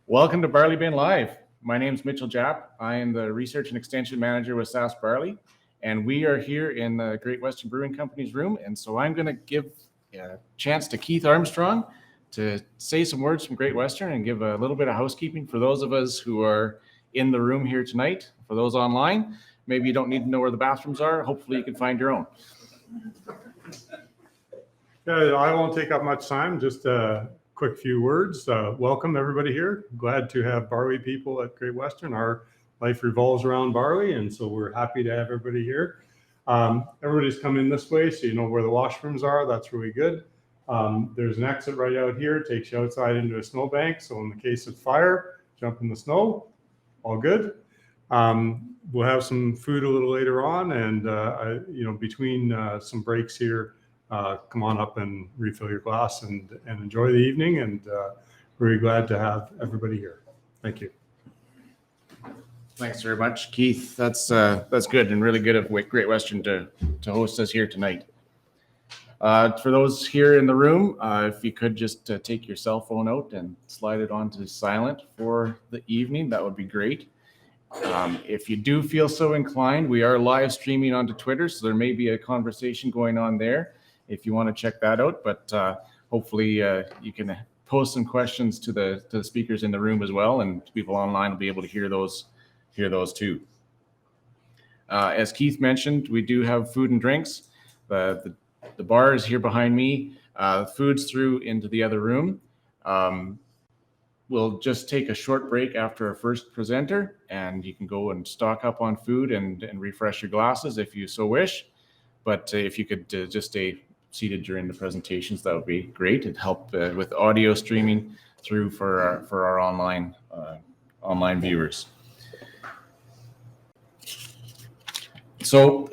Welcome to BarleyBin Live. My name is Mitchell Japp. I am the Research and Extension Manager with Sask Barley, and we are here in the Great Western Brewing Company's room. And so I'm going to give a chance to Keith Armstrong to say some words from Great Western and give a little bit of housekeeping for those of us who are in the room here tonight. For those online, maybe you don't need to know where the bathrooms are. Hopefully you can find your own. I won't take up much time, just a quick few words. Welcome everybody here. Glad to have barley people at Great Western. Our life revolves around barley, and so we're happy to have everybody here. Everybody's come in this way, so you know where the washrooms are. That's really good. There's an exit right out here. It takes you outside into a snowbank, so in the case of fire, jump in the snow. All good. We'll have some food a little later on, and between some breaks here, come on up and refill your glass and enjoy the evening. And really glad to have everybody here. Thank you. Thanks very much, Keith. That's good and really good of Great Western to host us here tonight. For those here in the room, if you could just take your cell phone out and slide it onto silent for the evening, that would be great. If you do feel so inclined, we are live streaming onto Twitter, so there may be a conversation going on there if you want to check that out. But hopefully you can post some questions to the speakers in the room as well, and people online will be able to hear those too. As Keith mentioned, we do have food and drinks. The bar is here behind me. Food's through into the other room. We'll just take a short break after our first presenter, and you can go and stock up on food and refresh your glasses if you so wish. But if you could just stay seated during the presentations, that would be great. It'd help with audio streaming through for our online viewers. So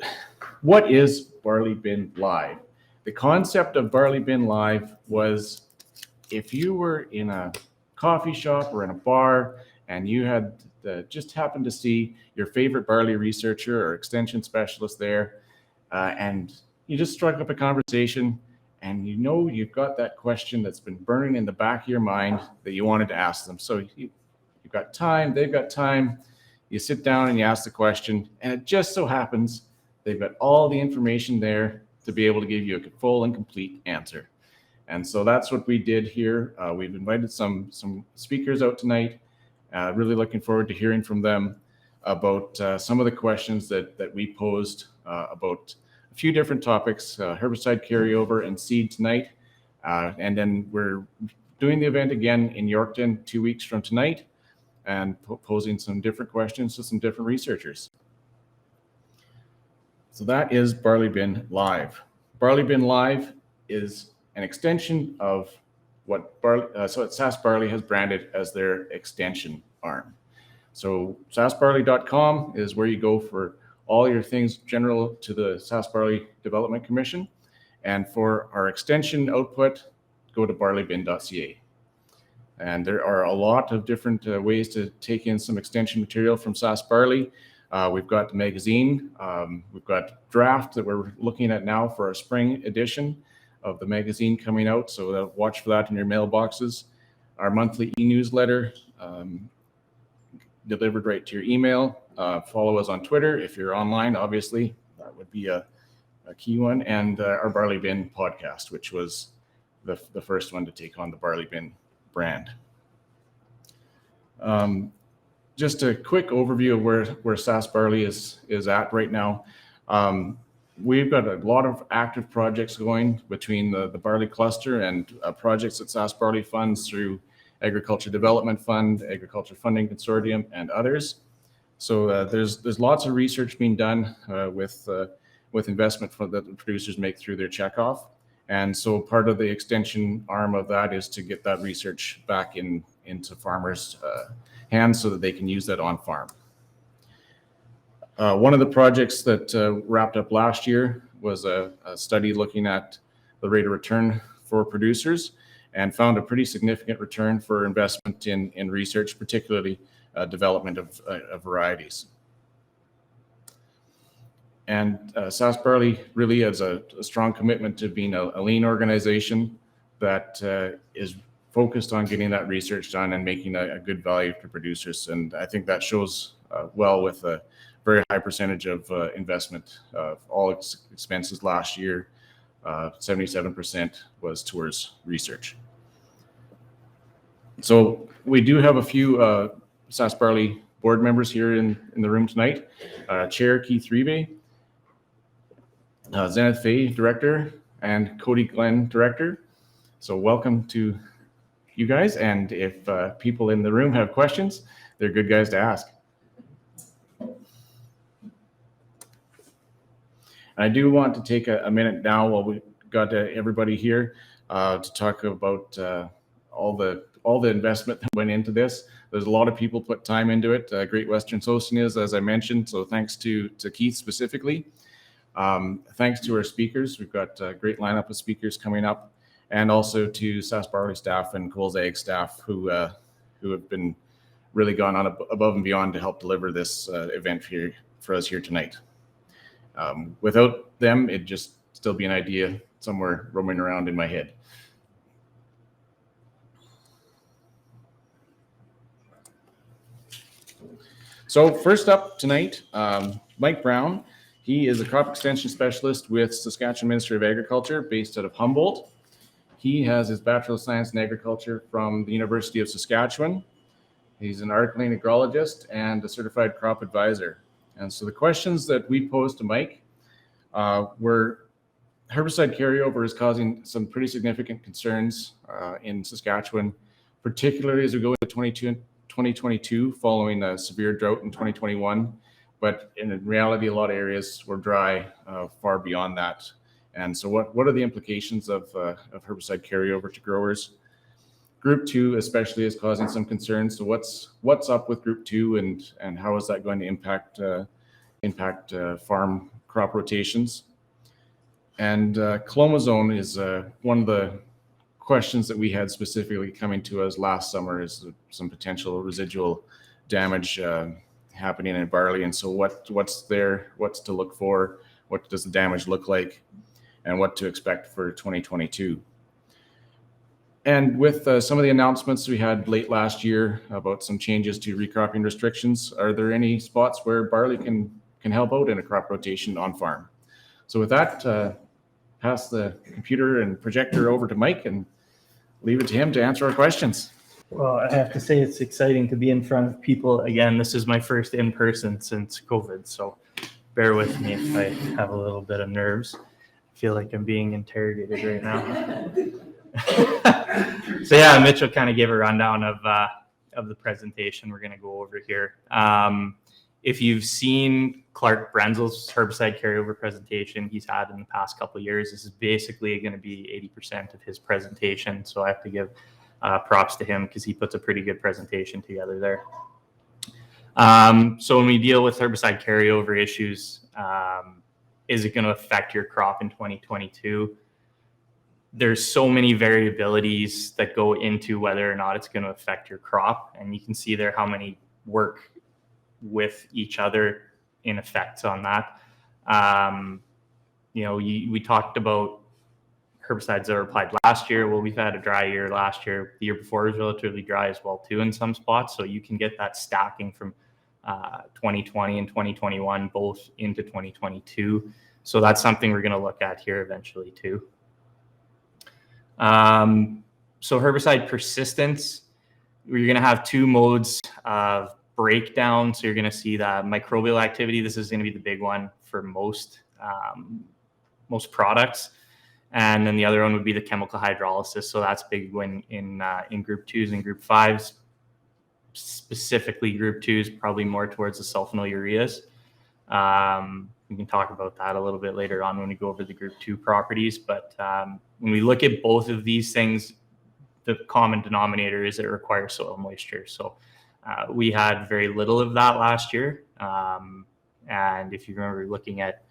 what is BarleyBin Live? The concept of BarleyBin Live was if you were in a coffee shop or in a bar and you had just happened to see your favorite barley researcher or extension specialist there, and you just struck up a conversation, and you know you've got that question that's been burning in the back of your mind that you wanted to ask them. So you've got time, they've got time, you sit down and you ask the question, and it just so happens they've got all the information there to be able to give you a full and complete answer. And so that's what we did here. We've invited some speakers out tonight. Really looking forward to hearing from them about some of the questions that we posed about a few different topics, herbicide carryover and seed tonight. And then we're doing the event again in Yorkton 2 weeks from tonight and posing some different questions to some different researchers. So that is BarleyBin Live. BarleyBin Live is an extension of what Sask Barley has branded as their extension arm. So saskbarley.com is where you go for all your things general to the Sask Barley Development Commission. And for our extension output, go to barleybin.ca. And there are a lot of different ways to take in some extension material from Sask Barley. We've got the magazine. We've got draft that we're looking at now for our spring edition of the magazine coming out. So watch for that in your mailboxes. Our monthly e-newsletter delivered right to your email. Follow us on Twitter if you're online, obviously. That would be a key one. And our BarleyBin podcast, which was the first one to take on the BarleyBin brand. Just a quick overview of where Sask Barley is at right now. We've got a lot of active projects going between the Barley Cluster and projects that Sask Barley funds through Agriculture Development Fund, Agriculture Funding Consortium, and others. So there's lots of research being done with investment that the producers make through their checkoff. And so part of the extension arm of that is to get that research back into farmers' hands so that they can use that on farm. One of the projects that wrapped up last year was a study looking at the rate of return for producers and found a pretty significant return for investment in research, particularly development of varieties. And Sask Barley really has a strong commitment to being a lean organization that is focused on getting that research done and making a good value to producers. And I think that shows well with a very high percentage of investment of all expenses last year. 77% was towards research. So we do have a few Sask Barley board members here in the room tonight. Chair Keith Rebe, Zenith Fay, Director, and Cody Glenn, Director. So welcome to you guys. And if people in the room have questions, they're good guys to ask. I do want to take a minute now while we got everybody here to talk about all the investment that went into this. There's a lot of people put time into it. Great Western Socinias, as I mentioned. So thanks to Keith specifically. Thanks to our speakers. We've got a great lineup of speakers coming up, and also to Sask Barley staff and Coles Ag staff who have been really gone on above and beyond to help deliver this event here for us here tonight. Without them, it'd just still be an idea somewhere roaming around in my head. So first up tonight, Mike Brown. He is a crop extension specialist with Saskatchewan Ministry of Agriculture based out of Humboldt. He has his Bachelor of Science in Agriculture from the University of Saskatchewan. He's an article agrologist and a certified crop advisor. And so the questions that we posed to Mike were herbicide carryover is causing some pretty significant concerns in Saskatchewan, particularly as we go into 2022 following a severe drought in 2021. But in reality, a lot of areas were dry far beyond that. And so what are the implications of herbicide carryover to growers? Group 2 especially is causing some concerns. So what's up with Group 2 and how is that going to impact farm crop rotations? And clomazone is one of the questions that we had specifically coming to us last summer, is some potential residual damage happening in barley. And so what's to look for, what does the damage look like, and what to expect for 2022. And with some of the announcements we had late last year about some changes to recropping restrictions, are there any spots where barley can help out in a crop rotation on farm? So with that, pass the computer and projector over to Mike and leave it to him to answer our questions. Well, I have to say it's exciting to be in front of people again. This is my first in person since COVID, so bear with me if I have a little bit of nerves. I feel like I'm being interrogated right now. So yeah, Mitchell kind of gave a rundown of the presentation we're going to go over here. If you've seen Clark Brenzel's herbicide carryover presentation he's had in the past couple of years, this is basically going to be 80% of his presentation. So I have to give props to him because he puts a pretty good presentation together there. So when we deal with herbicide carryover issues, is it going to affect your crop in 2022? There's so many variabilities that go into whether or not it's going to affect your crop. And you can see there how many work with each other in effects on that. We talked about herbicides that were applied last year. Well, we've had a dry year last year. The year before was relatively dry as well too in some spots. So you can get that stacking from 2020 and 2021 both into 2022. So that's something we're going to look at here eventually too. So herbicide persistence, you're going to have two modes of breakdown. So you're going to see that microbial activity. This is going to be the big one for most products. And then the other one would be the chemical hydrolysis. So that's big when in group 2s and group 5s, specifically group 2s, probably more towards the sulfonylureas. We can talk about that a little bit later on when we go over the group 2 properties. But when we look at both of these things, the common denominator is it requires soil moisture. So we had very little of that last year. And if you remember looking at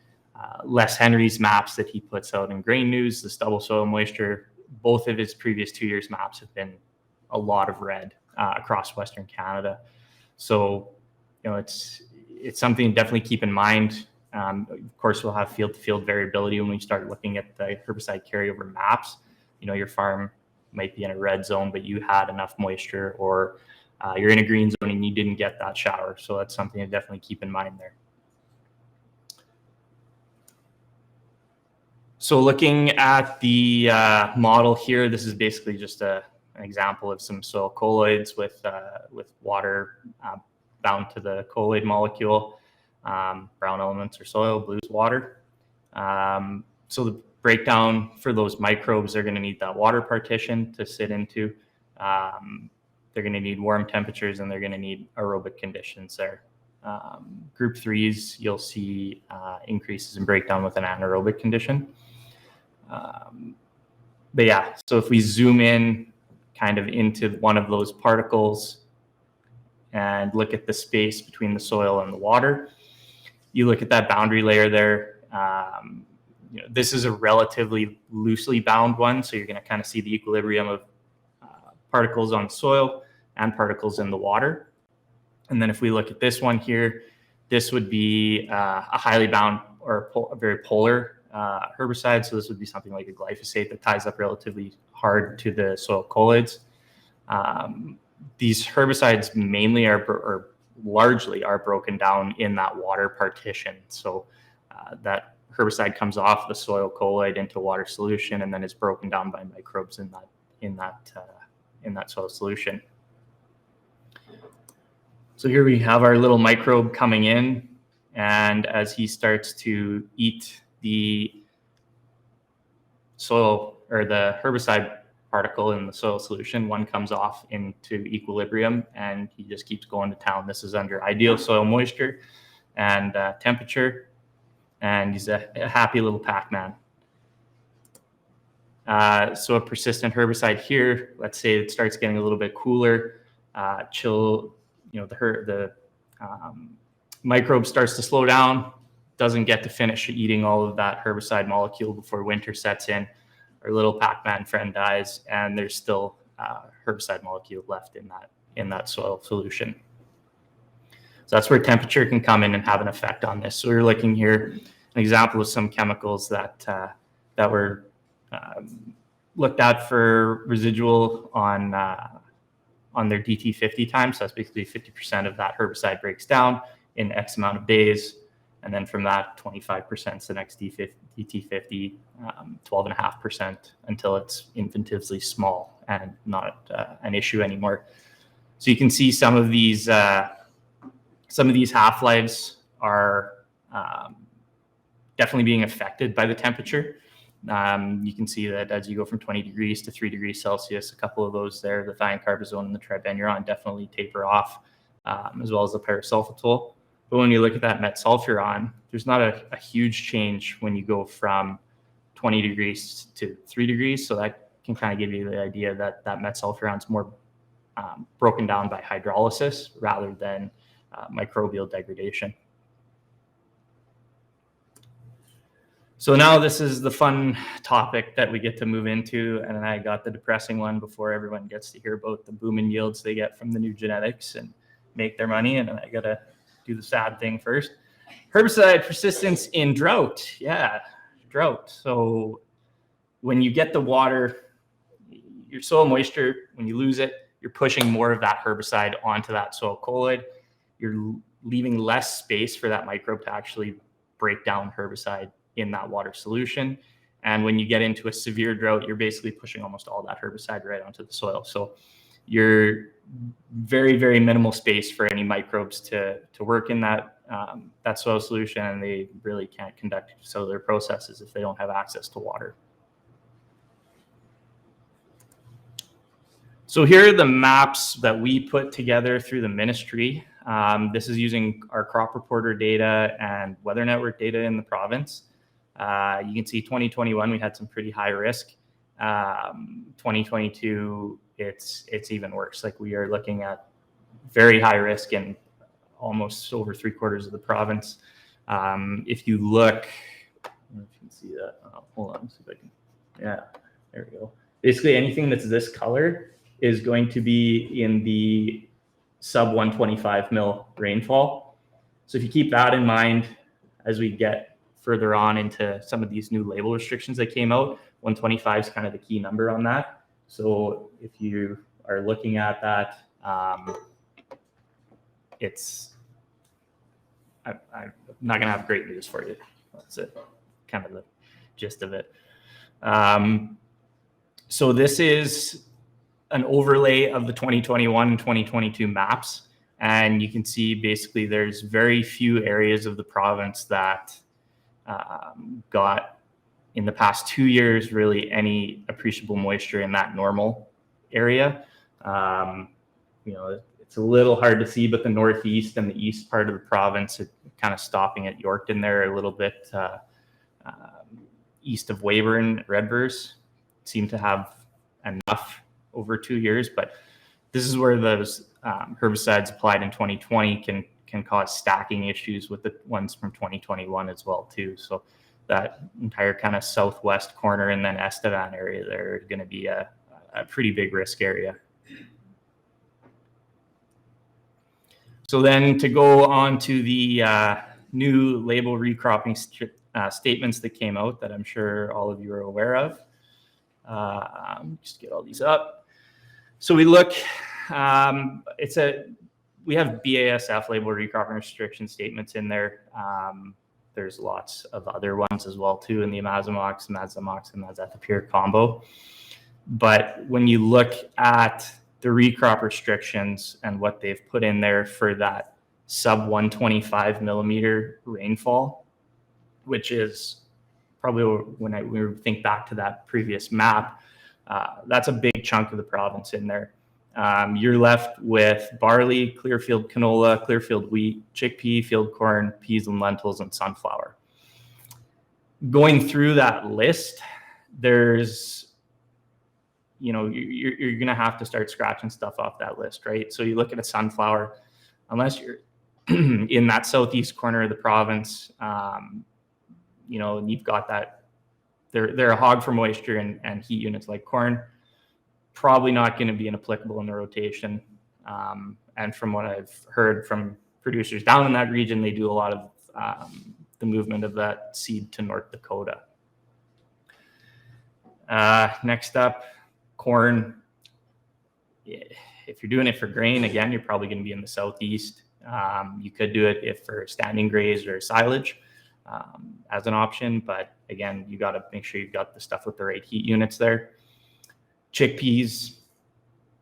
Les Henry's maps that he puts out in Grain News, the stubble soil moisture, both of his previous 2 years maps have been a lot of red across Western Canada. So, it's something to definitely keep in mind. Of course, we'll have field-to-field variability when we start looking at the herbicide carryover maps. Your farm might be in a red zone, but you had enough moisture, or you're in a green zone and you didn't get that shower. So that's something to definitely keep in mind there. So looking at the model here, this is basically just an example of some soil colloids with water bound to the colloid molecule. Brown elements are soil, blue is water. So the breakdown for those microbes, they're going to need that water partition to sit into. They're going to need warm temperatures, and they're going to need aerobic conditions there. Group 3s, you'll see increases in breakdown with an anaerobic condition. But yeah, so if we zoom in kind of into one of those particles and look at the space between the soil and the water, you look at that boundary layer there. This is a relatively loosely bound one, so you're going to kind of see the equilibrium of particles on soil and particles in the water. And then if we look at this one here, this would be a highly bound or a very polar herbicide. So this would be something like a glyphosate that ties up relatively hard to the soil colloids. These herbicides mainly or largely are broken down in that water partition. So that herbicide comes off the soil colloid into water solution, and then is broken down by microbes in that soil solution. So here we have our little microbe coming in, and as he starts to eat the soil or the herbicide particle in the soil solution, one comes off into equilibrium, and he just keeps going to town. This is under ideal soil moisture and temperature, and he's a happy little Pac-Man. So a persistent herbicide here, let's say it starts getting a little bit cooler, chill, the microbe starts to slow down, doesn't get to finish eating all of that herbicide molecule before winter sets in. Our little Pac-Man friend dies, and there's still herbicide molecule left in that soil solution. So that's where temperature can come in and have an effect on this. So we're looking here, an example of some chemicals that were looked at for residual on their DT50 time. So that's basically 50% of that herbicide breaks down in X amount of days. And then from that, 25% is the next DT50, 12.5% until it's infinitesimally small and not an issue anymore. So you can see some of these half-lives are definitely being affected by the temperature. You can see that as you go from 20 degrees to 3 degrees Celsius, a couple of those there, the thioncarbazone and the tribenuron, definitely taper off, as well as the parasulfatol. But when you look at that metsulfuron, there's not a huge change when you go from 20 degrees to 3 degrees. So that can kind of give you the idea that metsulfuron is more broken down by hydrolysis rather than microbial degradation. So now this is the fun topic that we get to move into, and I got the depressing one before everyone gets to hear about the booming yields they get from the new genetics and make their money, and I gotta do the sad thing first. Herbicide persistence in drought. Yeah, drought. So when you get the water, your soil moisture, when you lose it, you're pushing more of that herbicide onto that soil colloid. You're leaving less space for that microbe to actually break down herbicide in that water solution. And when you get into a severe drought, you're basically pushing almost all that herbicide right onto the soil. So you're very, very minimal space for any microbes to work in that soil solution, and they really can't conduct cellular processes if they don't have access to water. So here are the maps that we put together through the ministry. This is using our crop reporter data and weather network data in the province. You can see 2021, we had some pretty high risk. 2022, it's even worse. Like, we are looking at very high risk in almost over 3/4 of the province. If you look, I don't know if you can see that. Oh, hold on, let's see if I can. Yeah, there we go. Basically, anything that's this color is going to be in the sub 125 mil rainfall. So if you keep that in mind as we get further on into some of these new label restrictions that came out, 125 is kind of the key number on that. So if you are looking at that, I'm not going to have great news for you. That's it, kind of the gist of it. So this is an overlay of the 2021 and 2022 maps. And you can see basically there's very few areas of the province that got, in the past 2 years, really any appreciable moisture in that normal area. It's a little hard to see, but the northeast and the east part of the province, kind of stopping at Yorkton there a little bit, east of Weyburn, Redvers, seem to have enough over 2 years. But this is where those herbicides applied in 2020 can cause stacking issues with the ones from 2021 as well too. So that entire kind of southwest corner and then Estevan area, they're going to be a pretty big risk area. So then to go on to the new label recropping statements that came out that I'm sure all of you are aware of. Just get all these up. So we look, we have BASF label recropping restriction statements in there. There's lots of other ones as well too in the imazamox, mazamox, and mazethapyr combo. But when you look at the recrop restrictions and what they've put in there for that sub 125 millimeter rainfall, which is probably when we think back to that previous map, that's a big chunk of the province in there. You're left with barley, clearfield canola, clearfield wheat, chickpea, field corn, peas and lentils, and sunflower. Going through that list, there's, you're going to have to start scratching stuff off that list, right? So you look at a sunflower, unless you're in that southeast corner of the province, and you've got that, they're a hog for moisture and heat units like corn, probably not going to be applicable in the rotation. And from what I've heard from producers down in that region, they do a lot of the movement of that seed to North Dakota. Next up, corn. If you're doing it for grain, again, you're probably going to be in the southeast. You could do it if for standing graze or silage as an option, but again, you got to make sure you've got the stuff with the right heat units there. Chickpeas,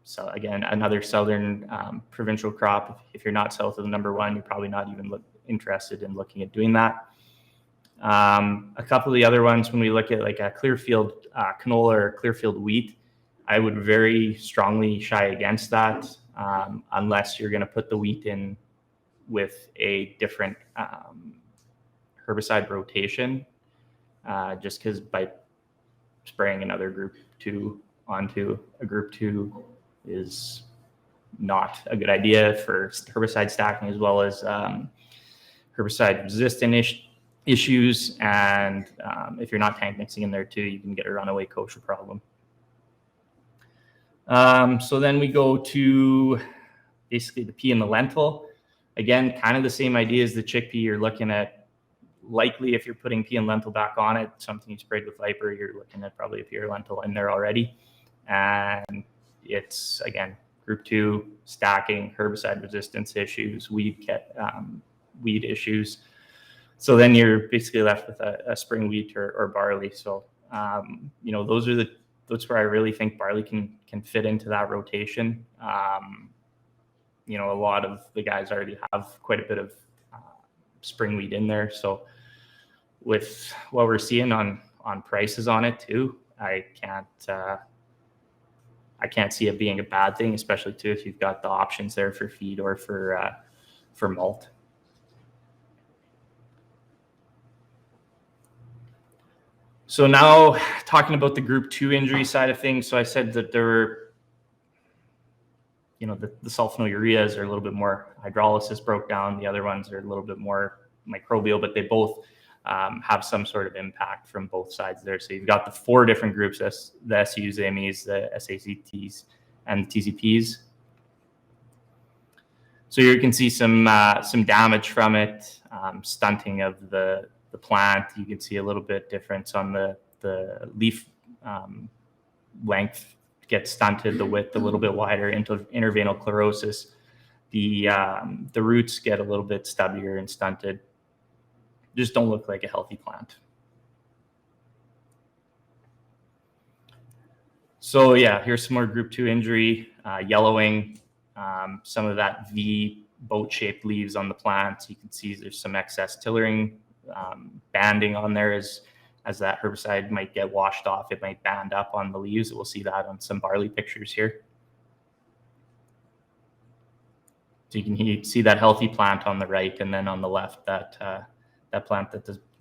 so again, another southern provincial crop. If you're not south of the #1, you're probably not even interested in looking at doing that. A couple of the other ones, when we look at like a clearfield canola or clearfield wheat, I would very strongly shy against that unless you're going to put the wheat in with a different herbicide rotation, just because by spraying another group 2 onto a group 2 is not a good idea for herbicide stacking, as well as herbicide resistant issues. And if you're not tank mixing in there too, you can get a runaway kosher problem. So then we go to basically the pea and the lentil. Again, kind of the same idea as the chickpea. You're looking at, likely if you're putting pea and lentil back on it, something you sprayed with Viper, you're looking at probably a pea or lentil in there already. And it's, again, group 2, stacking, herbicide resistance issues, weed issues. So then you're basically left with a spring wheat or barley. So, that's where I really think barley can fit into that rotation. A lot of the guys already have quite a bit of spring wheat in there. So with what we're seeing on prices on it too, I can't see it being a bad thing, especially too if you've got the options there for feed or for malt. So now talking about the group 2 injury side of things. So I said that there were, the sulfonylureas are a little bit more hydrolysis broke down. The other ones are a little bit more microbial, but they both have some sort of impact from both sides there. So you've got the 4 different groups, the SUs, the MEs, the SACTs, and the TZPs. So you can see some damage from it, stunting of the plant. You can see a little bit difference on the leaf length get stunted, the width a little bit wider into interveinal chlorosis. The roots get a little bit stubbier and stunted. Just don't look like a healthy plant. So yeah, here's some more group 2 injury, yellowing, some of that V boat-shaped leaves on the plant. You can see there's some excess tillering, banding on there as that herbicide might get washed off. It might band up on the leaves. We'll see that on some barley pictures here. So you can see that healthy plant on the right, and then on the left, that plant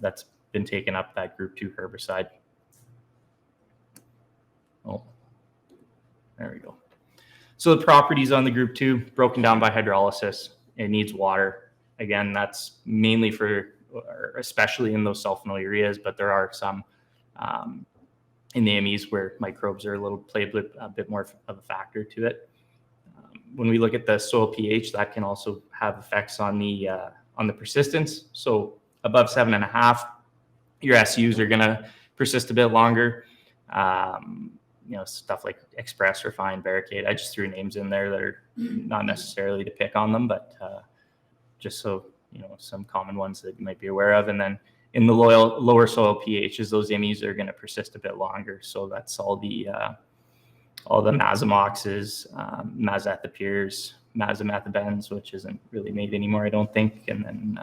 that's been taken up that group 2 herbicide. Oh, there we go. So the properties on the group 2, broken down by hydrolysis. It needs water. Again, that's mainly for, especially in those sulfonylureas, but there are some in the MEs where microbes are play a bit more of a factor to it. When we look at the soil pH, that can also have effects on the persistence. So above 7.5, your SUs are going to persist a bit longer. Stuff like Express, Refine, Barricade. I just threw names in there that are not necessarily to pick on them, but just so some common ones that you might be aware of. And then in the lower soil pHs, those IMIs are going to persist a bit longer. So that's all the Mazamoxes, Mazethapyrs, Mazomethibens, which isn't really made anymore, I don't think. And then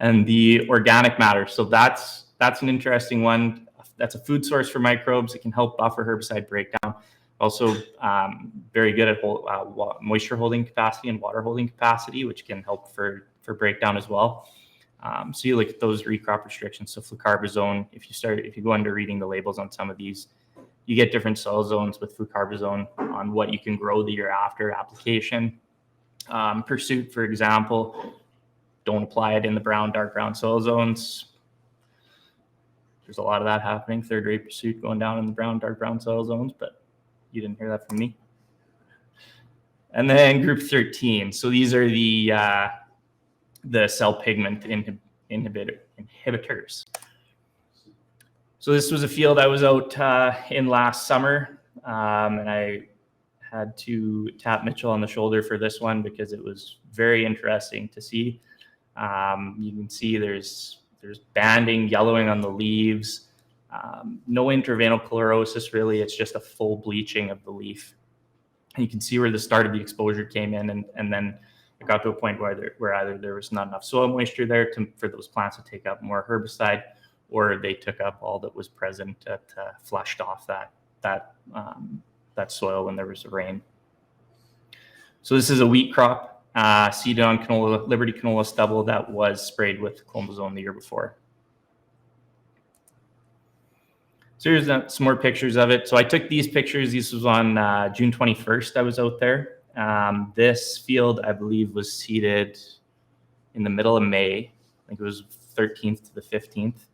and the organic matter. So that's an interesting one. That's a food source for microbes. It can help buffer herbicide breakdown. Also very good at moisture holding capacity and water holding capacity, which can help for breakdown as well. So you look at those recrop restrictions. So flucarbazone, if you go under reading the labels on some of these, you get different soil zones with flucarbazone on what you can grow the year after application. Pursuit, for example, don't apply it in the brown, dark brown soil zones. There's a lot of that happening. Third-rate pursuit going down in the brown, dark brown soil zones, but you didn't hear that from me. And then group 13. So these are the cell pigment inhibitors. So this was a field I was out in last summer, and I had to tap Mitchell on the shoulder for this one because it was very interesting to see. You can see there's banding, yellowing on the leaves, no interveinal chlorosis really. It's just a full bleaching of the leaf. And you can see where the start of the exposure came in, and then it got to a point where either there was not enough soil moisture there for those plants to take up more herbicide, or they took up all that was present that flushed off that soil when there was rain. So this is a wheat crop. Seeded on canola, Liberty canola stubble that was sprayed with clombazone the year before. So here's some more pictures of it. So I took these pictures. This was on June 21st. I was out there. This field, I believe, was seeded in the middle of May. I think it was 13th to the 15th.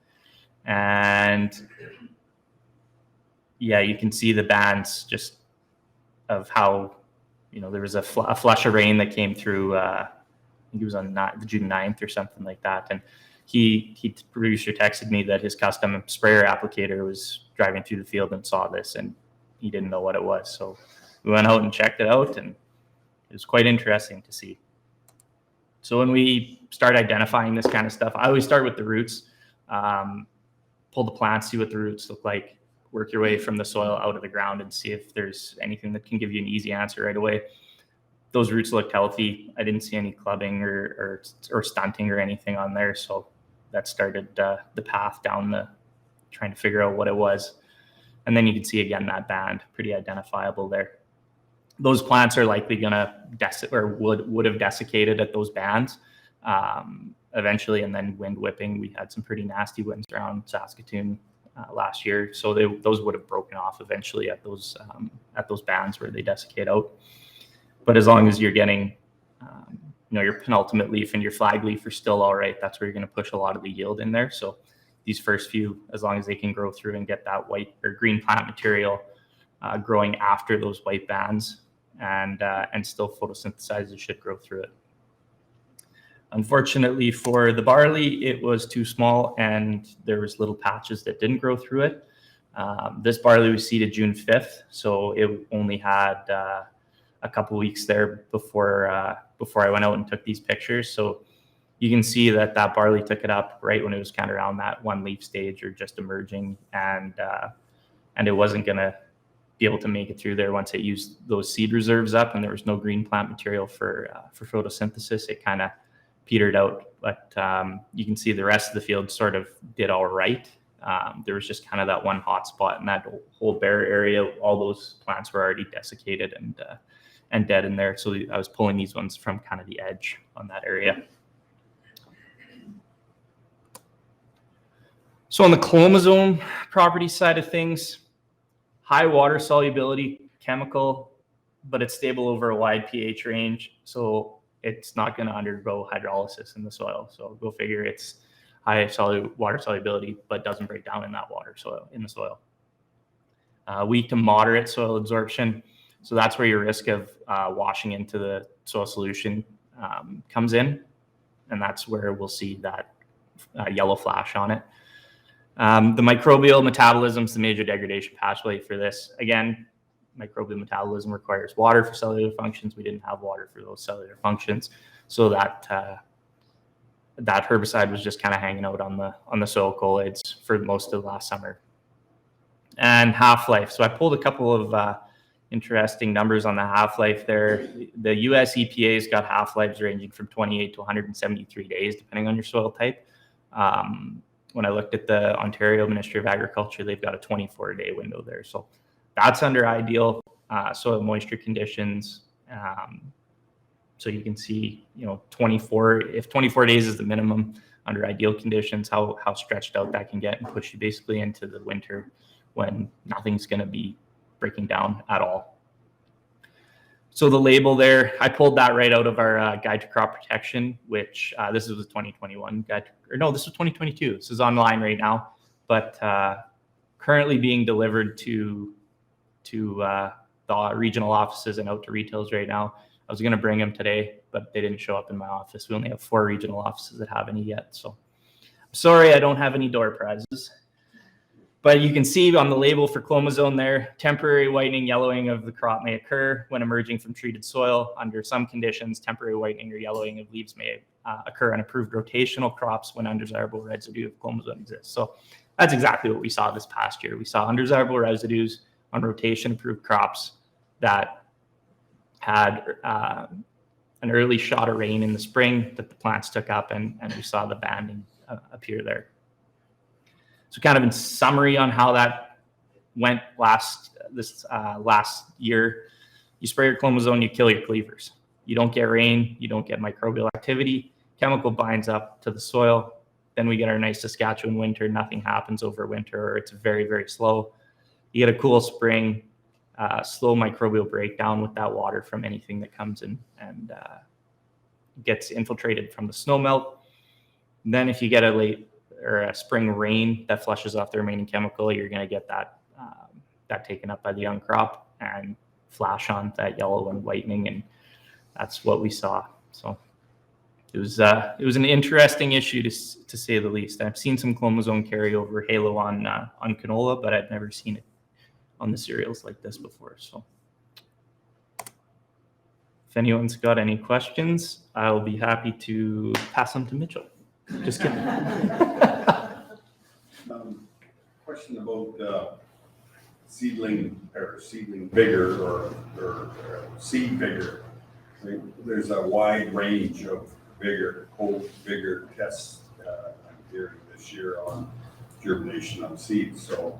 And yeah, you can see the bands just of how, there was a flush of rain that came through, I think it was on June 9th or something like that. And he producer texted me that his custom sprayer applicator was driving through the field and saw this, and he didn't know what it was. So we went out and checked it out, and it was quite interesting to see. So when we start identifying this kind of stuff, I always start with the roots, pull the plants, see what the roots look like, work your way from the soil out of the ground and see if there's anything that can give you an easy answer right away. Those roots looked healthy. I didn't see any clubbing or stunting or anything on there. So that started the path down trying to figure out what it was. And then you can see again that band, pretty identifiable there. Those plants are likely gonna would have desiccated at those bands eventually, and then wind whipping. We had some pretty nasty winds around Saskatoon last year, so those would have broken off eventually at those bands where they desiccate out. But as long as you're getting, your penultimate leaf and your flag leaf are still all right, that's where you're going to push a lot of the yield in there. So these first few, as long as they can grow through and get that white or green plant material growing after those white bands and still photosynthesize, it should grow through it. Unfortunately for the barley, it was too small and there was little patches that didn't grow through it. This barley was seeded June 5th, so it only had a couple weeks there before I went out and took these pictures. So you can see that barley took it up right when it was kind of around that one leaf stage or just emerging, and it wasn't going to be able to make it through there once it used those seed reserves up, and there was no green plant material for photosynthesis. It kind of petered out, but you can see the rest of the field sort of did all right. There was just kind of that one hot spot in that whole bare area. All those plants were already desiccated and dead in there. So I was pulling these ones from kind of the edge on that area. So on the chromosome property side of things, high water solubility chemical, but it's stable over a wide pH range. So it's not going to undergo hydrolysis in the soil. So go figure, it's high water solubility, but doesn't break down in that in the soil. Weak to moderate soil absorption. So that's where your risk of washing into the soil solution comes in. And that's where we'll see that yellow flash on it. The microbial metabolism is the major degradation pathway for this. Again, microbial metabolism requires water for cellular functions. We didn't have water for those cellular functions. So that herbicide was just kind of hanging out on the soil colloids for most of last summer. And half-life. So I pulled a couple of interesting numbers on the half-life there. The US EPA's got half-lives ranging from 28 to 173 days, depending on your soil type. When I looked at the Ontario Ministry of Agriculture, they've got a 24-day window there. So that's under ideal soil moisture conditions. So you can see, 24 days is the minimum under ideal conditions, how stretched out that can get and push you basically into the winter when nothing's going to be breaking down at all. So the label there, I pulled that right out of our Guide to Crop Protection, which this was a 2021 guide, this was 2022. This is online right now, but currently being delivered to the regional offices and out to retails right now. I was going to bring them today, but they didn't show up in my office. We only have 4 regional offices that have any yet. So I'm sorry I don't have any door prizes. But you can see on the label for chromosome there, temporary whitening, yellowing of the crop may occur when emerging from treated soil. Under some conditions, temporary whitening or yellowing of leaves may occur on approved rotational crops when undesirable residue of chromosome exists. So that's exactly what we saw this past year. We saw undesirable residues on rotation-approved crops that had an early shot of rain in the spring that the plants took up, and we saw the banding appear there. So kind of in summary on how that went last year, you spray your chromosome, you kill your cleavers. You don't get rain, you don't get microbial activity, chemical binds up to the soil. Then we get our nice Saskatchewan winter, nothing happens over winter, or it's very, very slow. You get a cool spring, slow microbial breakdown with that water from anything that comes in and gets infiltrated from the snow melt. And then if you get a late or a spring rain that flushes off the remaining chemical, you're going to get that taken up by the young crop and flash on that yellow and whitening, and that's what we saw. So it was an interesting issue to say the least. I've seen some chromosome carryover halo on canola, but I've never seen it on the cereals like this before. So if anyone's got any questions, I'll be happy to pass them to Mitchell. Just kidding. Question about seedling vigor or seed vigor. I mean, there's a wide range of cold vigor tests I'm hearing this year on germination of seeds. So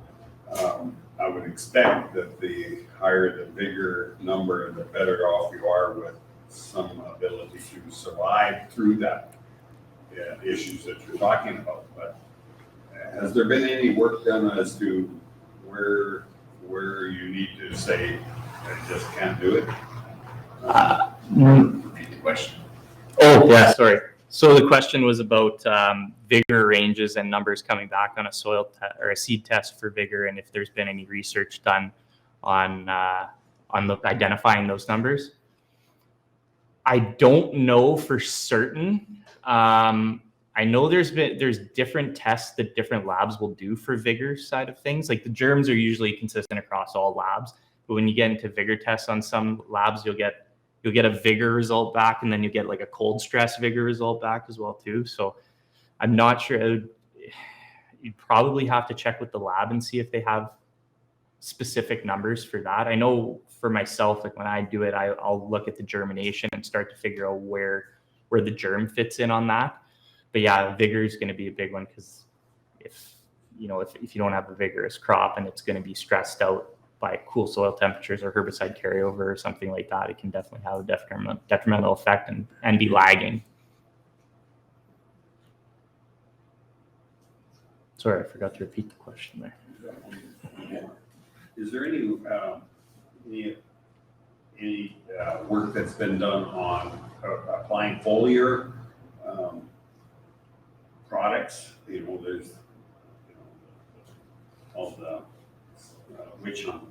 I would expect that the higher the vigor number, the better off you are with some ability to survive through that issues that you're talking about. But has there been any work done as to where you need to say I just can't do it? Repeat the question. Oh yeah, sorry. So the question was about vigor ranges and numbers coming back on a soil or a seed test for vigor, and if there's been any research done on identifying those numbers. I don't know for certain. I I know there's different tests that different labs will do for vigor side of things. Like the germs are usually consistent across all labs, but when you get into vigor tests on some labs, you'll get a vigor result back, and then you get like a cold stress vigor result back as well too. So I'm not sure. You'd probably have to check with the lab and see if they have specific numbers for that. I know for myself, like when I do it, I'll look at the germination and start to figure out where the germ fits in on that. But yeah, vigor is going to be a big one, because if you don't have a vigorous crop and it's going to be stressed out by cool soil temperatures or herbicide carryover or something like that, it can definitely have a detrimental effect and be lagging. Sorry, I forgot to repeat the question there. Is there any work that's been done on applying foliar products? There's all the witch hunt.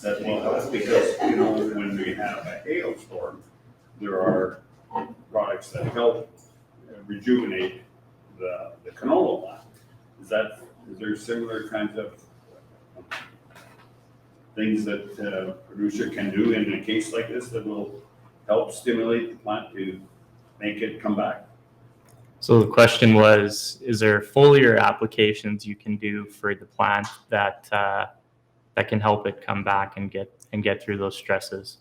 That will help, because when we have a hailstorm, there are products that help rejuvenate the canola plant. Is there similar kinds of things that a producer can do in a case like this that will help stimulate the plant to make it come back? So the question was, is there foliar applications you can do for the plant that can help it come back and get through those stresses?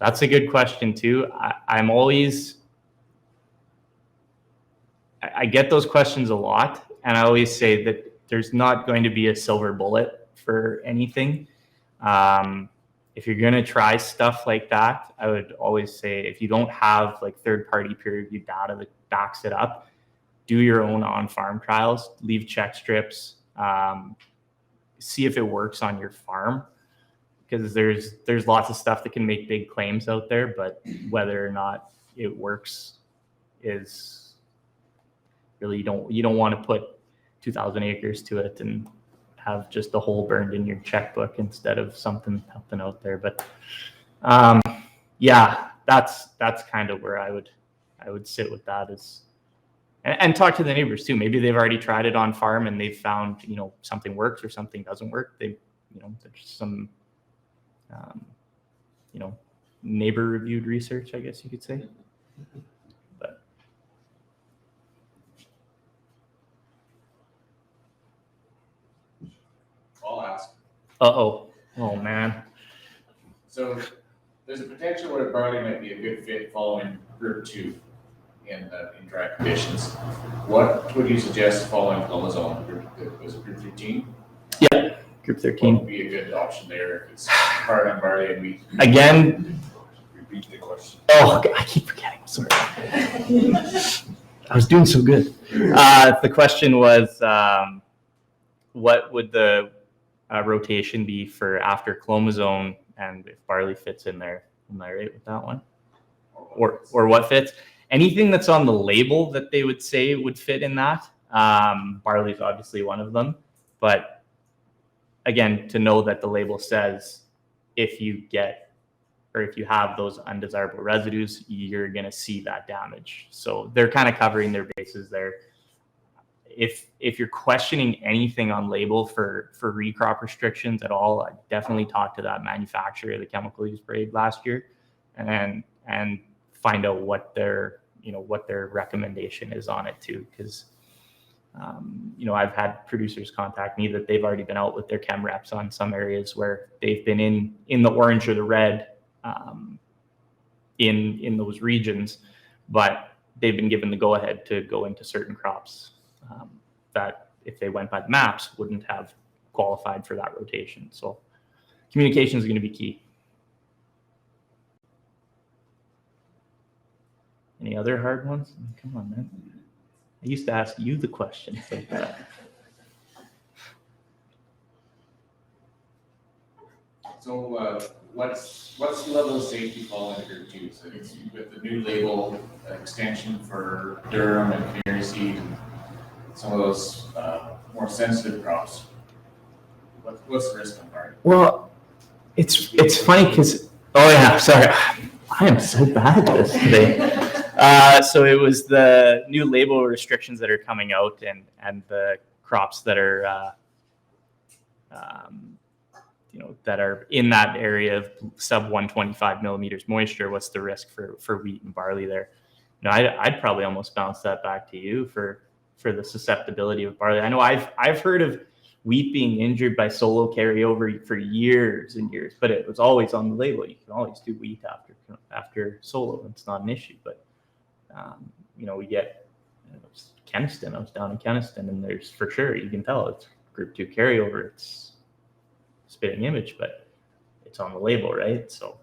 That's a good question too. I get those questions a lot, and I always say that there's not going to be a silver bullet for anything. If you're going to try stuff like that, I would always say, if you don't have like third-party peer-reviewed data that backs it up, do your own on-farm trials, leave check strips, see if it works on your farm, because there's lots of stuff that can make big claims out there, but whether or not it works is really, you don't want to put 2,000 acres to it and have just a hole burned in your checkbook instead of something out there. But yeah, that's kind of where I would sit with that, is and talk to the neighbors too. Maybe they've already tried it on farm and they've found something works or something doesn't work. There's some neighbor reviewed research, I guess you could say. But I'll ask. oh man. So there's a potential where barley might be a good fit following group 2 in dry conditions. What would you suggest following chromosome? Was it group 13? Yeah, group 13 would be a good option there if it's hard on barley and wheat. again. Repeat the question. Oh, I keep forgetting. Sorry. I was doing so good. The question was, what would the rotation be for after clomazone, and if barley fits in there? Am I right with that one? Or what fits? Anything that's on the label that they would say would fit in that. Barley is obviously one of them, but again, to know that the label says if you have those undesirable residues, you're going to see that damage. So they're kind of covering their bases there. If you're questioning anything on label for recrop restrictions at all, I definitely talk to that manufacturer of the chemical you sprayed last year, and find out what their recommendation is on it too. Because I've had producers contact me that they've already been out with their chem reps on some areas where they've been in the orange or the red in those regions, but they've been given the go ahead to go into certain crops that, if they went by the maps, wouldn't have qualified for that rotation. So communication is going to be key. Any other hard ones? Come on, man. I used to ask you the questions like that. So what's the level of safety following group 2? So it's with the new label extension for durum and canary seed and some of those more sensitive crops. What's the risk on barley? Well, it's funny because, oh yeah, sorry. I am so bad at this today. So it was the new label restrictions that are coming out, and the crops that are, that are in that area of sub 125 millimeters moisture. What's the risk for wheat and barley there? I'd probably almost bounce that back to you for the susceptibility of barley. I know I've heard of wheat being injured by solo carryover for years and years, but it was always on the label. You can always do wheat after solo. It's not an issue. But we get Keniston. I was down in Keniston, and there's for sure you can tell it's Group 2 carryover. It's spitting image, but it's on the label, right? So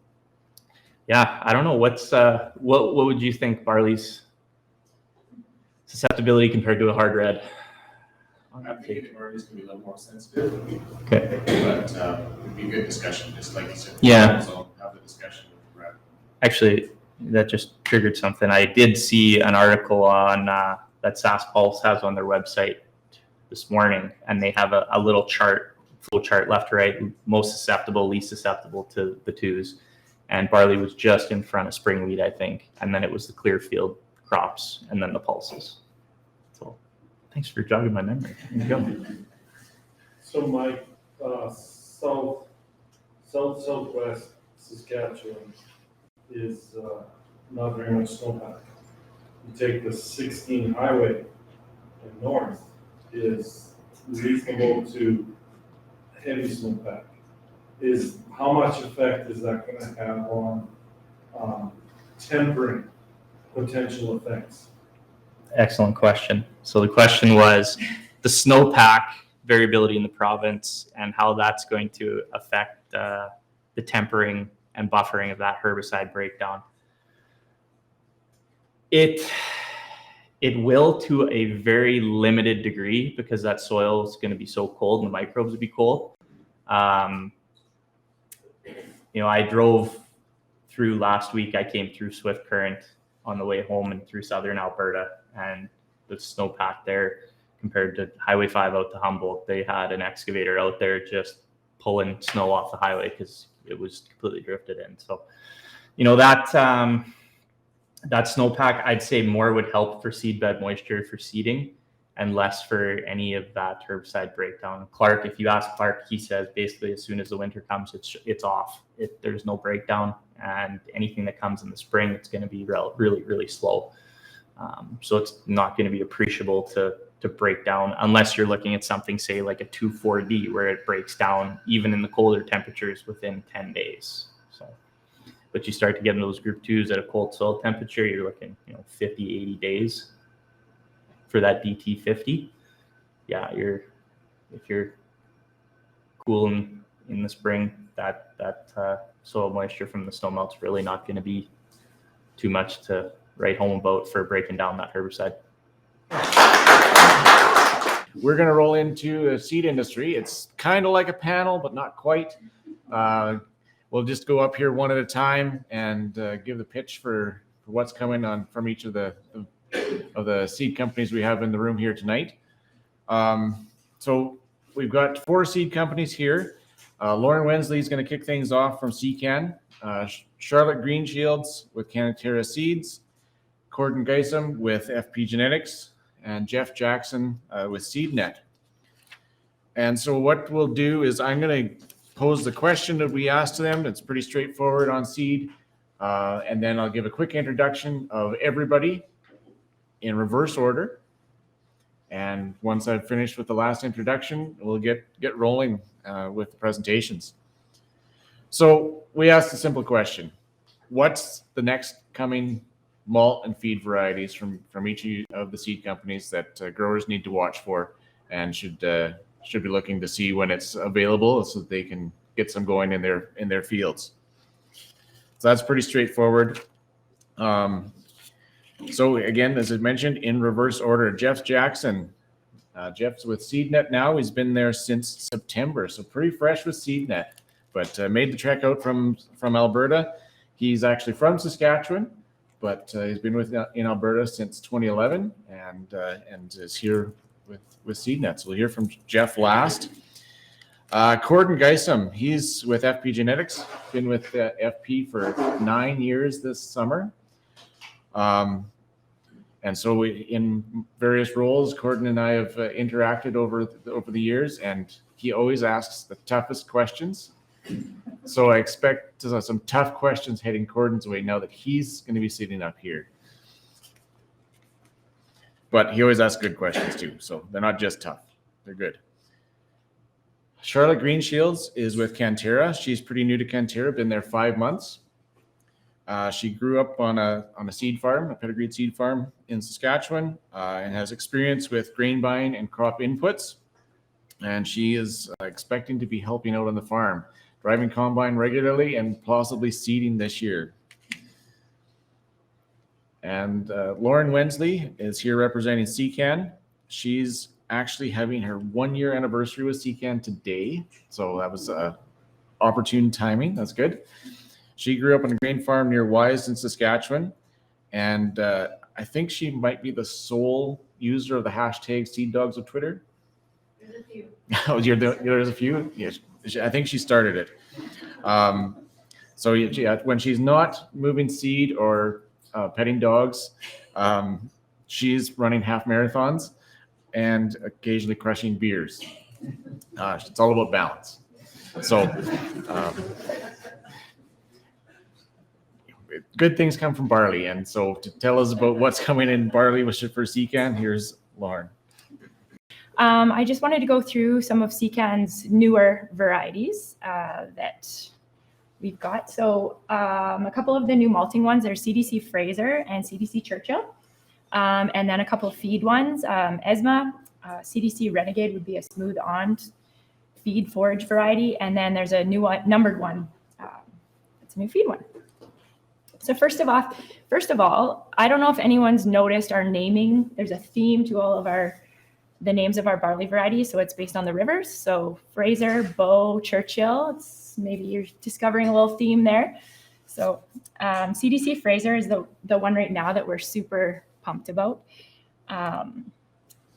yeah, I don't know what would you think barley's susceptibility compared to a hard red? I think barley's gonna be a little more sensitive. Okay. But it'd be a good discussion, just like you said. Yeah. So have the discussion with the rep. Actually, that just triggered something. I did see an article on that SAS Pulse has on their website this morning, and they have a little chart, flow chart left to right, most susceptible, least susceptible to the twos. And barley was just in front of spring wheat, I think. And then it was the clear field crops and then the pulses. So thanks for jogging my memory. There you go. So Mike, southwest Saskatchewan is not very much snowpack. You take the 16 highway and north is reasonable to heavy snowpack. How much effect is that going to have on tempering potential effects? Excellent question. So the question was the snowpack variability in the province and how that's going to affect the tempering and buffering of that herbicide breakdown. It will to a very limited degree because that soil is going to be so cold and the microbes will be cold. I drove through last week. I came through Swift Current on the way home and through southern Alberta, and the snowpack there compared to Highway 5 out to Humboldt, they had an excavator out there just pulling snow off the highway because it was completely drifted in. So, that snowpack, I'd say more would help for seedbed moisture for seeding and less for any of that herbicide breakdown. Clark, if you ask Clark, he says basically as soon as the winter comes, it's off. There's no breakdown, and anything that comes in the spring, it's going to be really, really slow. So it's not going to be appreciable to break down unless you're looking at something, say like a 2,4-D, where it breaks down even in the colder temperatures within 10 days. So, but you start to get in those group 2s at a cold soil temperature, you're looking 50, 80 days for that DT50. Yeah, if you're cool in the spring, that soil moisture from the snow melt's really not going to be too much to write home about for breaking down that herbicide. We're going to roll into a seed industry. It's kind of like a panel, but not quite. We'll just go up here one at a time and give the pitch for what's coming on from each of the seed companies we have in the room here tonight. So we've got 4 seed companies here. Lauren Wensley is going to kick things off from CCAN. Charlotte Greenshields with Canatera Seeds. Corden Geisam with FP Genetics. And Jeff Jackson with SeedNet. And so what we'll do is I'm going to pose the question that we asked to them. It's pretty straightforward on seed. And then I'll give a quick introduction of everybody in reverse order. And once I've finished with the last introduction, we'll get rolling with the presentations. So we asked a simple question. What's the next coming malt and feed varieties from each of the seed companies that growers need to watch for and should be looking to see when it's available so that they can get some going in their fields? So that's pretty straightforward. So again, as I mentioned, in reverse order, Jeff Jackson. Jeff's with SeedNet now. He's been there since September, so pretty fresh with SeedNet, but made the trek out from Alberta. He's actually from Saskatchewan, but he's been in Alberta since 2011 and is here with SeedNet. So we'll hear from Jeff last. Corden Geisam, he's with FP Genetics, been with FP for 9 years this summer. And so in various roles, Gordon and I have interacted over the years, and he always asks the toughest questions. So I expect some tough questions heading Gordon's way now that he's going to be sitting up here. But he always asks good questions too, so they're not just tough; they're good. Charlotte Greenshields is with Cantera. She's pretty new to Cantera, been there 5 months. She grew up on a seed farm, a pedigreed seed farm in Saskatchewan, and has experience with grain buying and crop inputs. And she is expecting to be helping out on the farm, driving combine regularly and possibly seeding this year. And Lauren Wensley is here representing CCAN. She's actually having her 1-year anniversary with CCAN today. So that was opportune timing. That's good. She grew up on a grain farm near Wise in Saskatchewan. And I think she might be the sole user of the hashtag Seed Dogs of Twitter. There's a few. Oh, there's a few? Yes. I think she started it. So when she's not moving seed or petting dogs, she's running half marathons and occasionally crushing beers. It's all about balance. So good things come from barley. And so to tell us about what's coming in barley for CCAN, here's Lauren. I just wanted to go through some of CCAN's newer varieties that we've got. So a couple of the new malting ones are CDC Fraser and CDC Churchill. And then a couple of feed ones. ESMA, CDC Renegade would be a smooth on feed forage variety. And then there's a new one, numbered one. It's a new feed one. So first of all, I don't know if anyone's noticed our naming. There's a theme to all of the names of our barley varieties. So it's based on the rivers. So Fraser, Bow, Churchill. Maybe you're discovering a little theme there. So CDC Fraser is the one right now that we're super pumped about.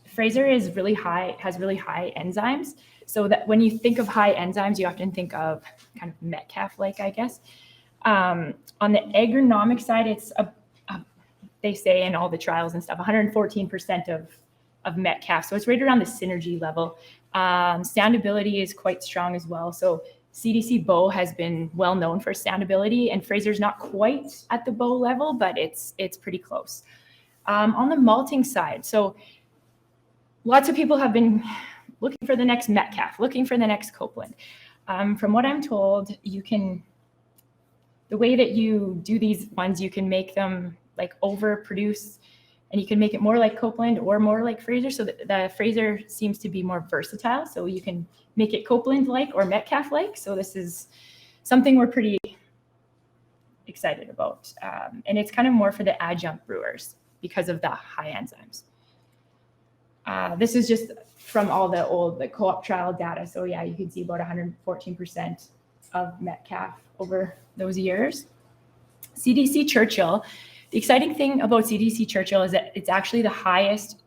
Fraser is really high, has really high enzymes. So that when you think of high enzymes, you often think of kind of Metcalf-like, I guess. On the agronomic side, it's they say in all the trials and stuff, 114% of Metcalf. So it's right around the synergy level. Standability is quite strong as well. So CDC Bow has been well known for standability, and Fraser's not quite at the Bow level, but it's pretty close. On the malting side, so lots of people have been looking for the next Metcalf, looking for the next Copeland. From what I'm told, the way that you do these ones, you can make them like overproduce, and you can make it more like Copeland or more like Fraser. So the Fraser seems to be more versatile. So you can make it Copeland-like or Metcalf-like. So this is something we're pretty excited about. And it's kind of more for the adjunct brewers because of the high enzymes. This is just from all the co-op trial data. So yeah, you can see about 114% of Metcalf over those years. CDC Churchill. The exciting thing about CDC Churchill is that it's actually the highest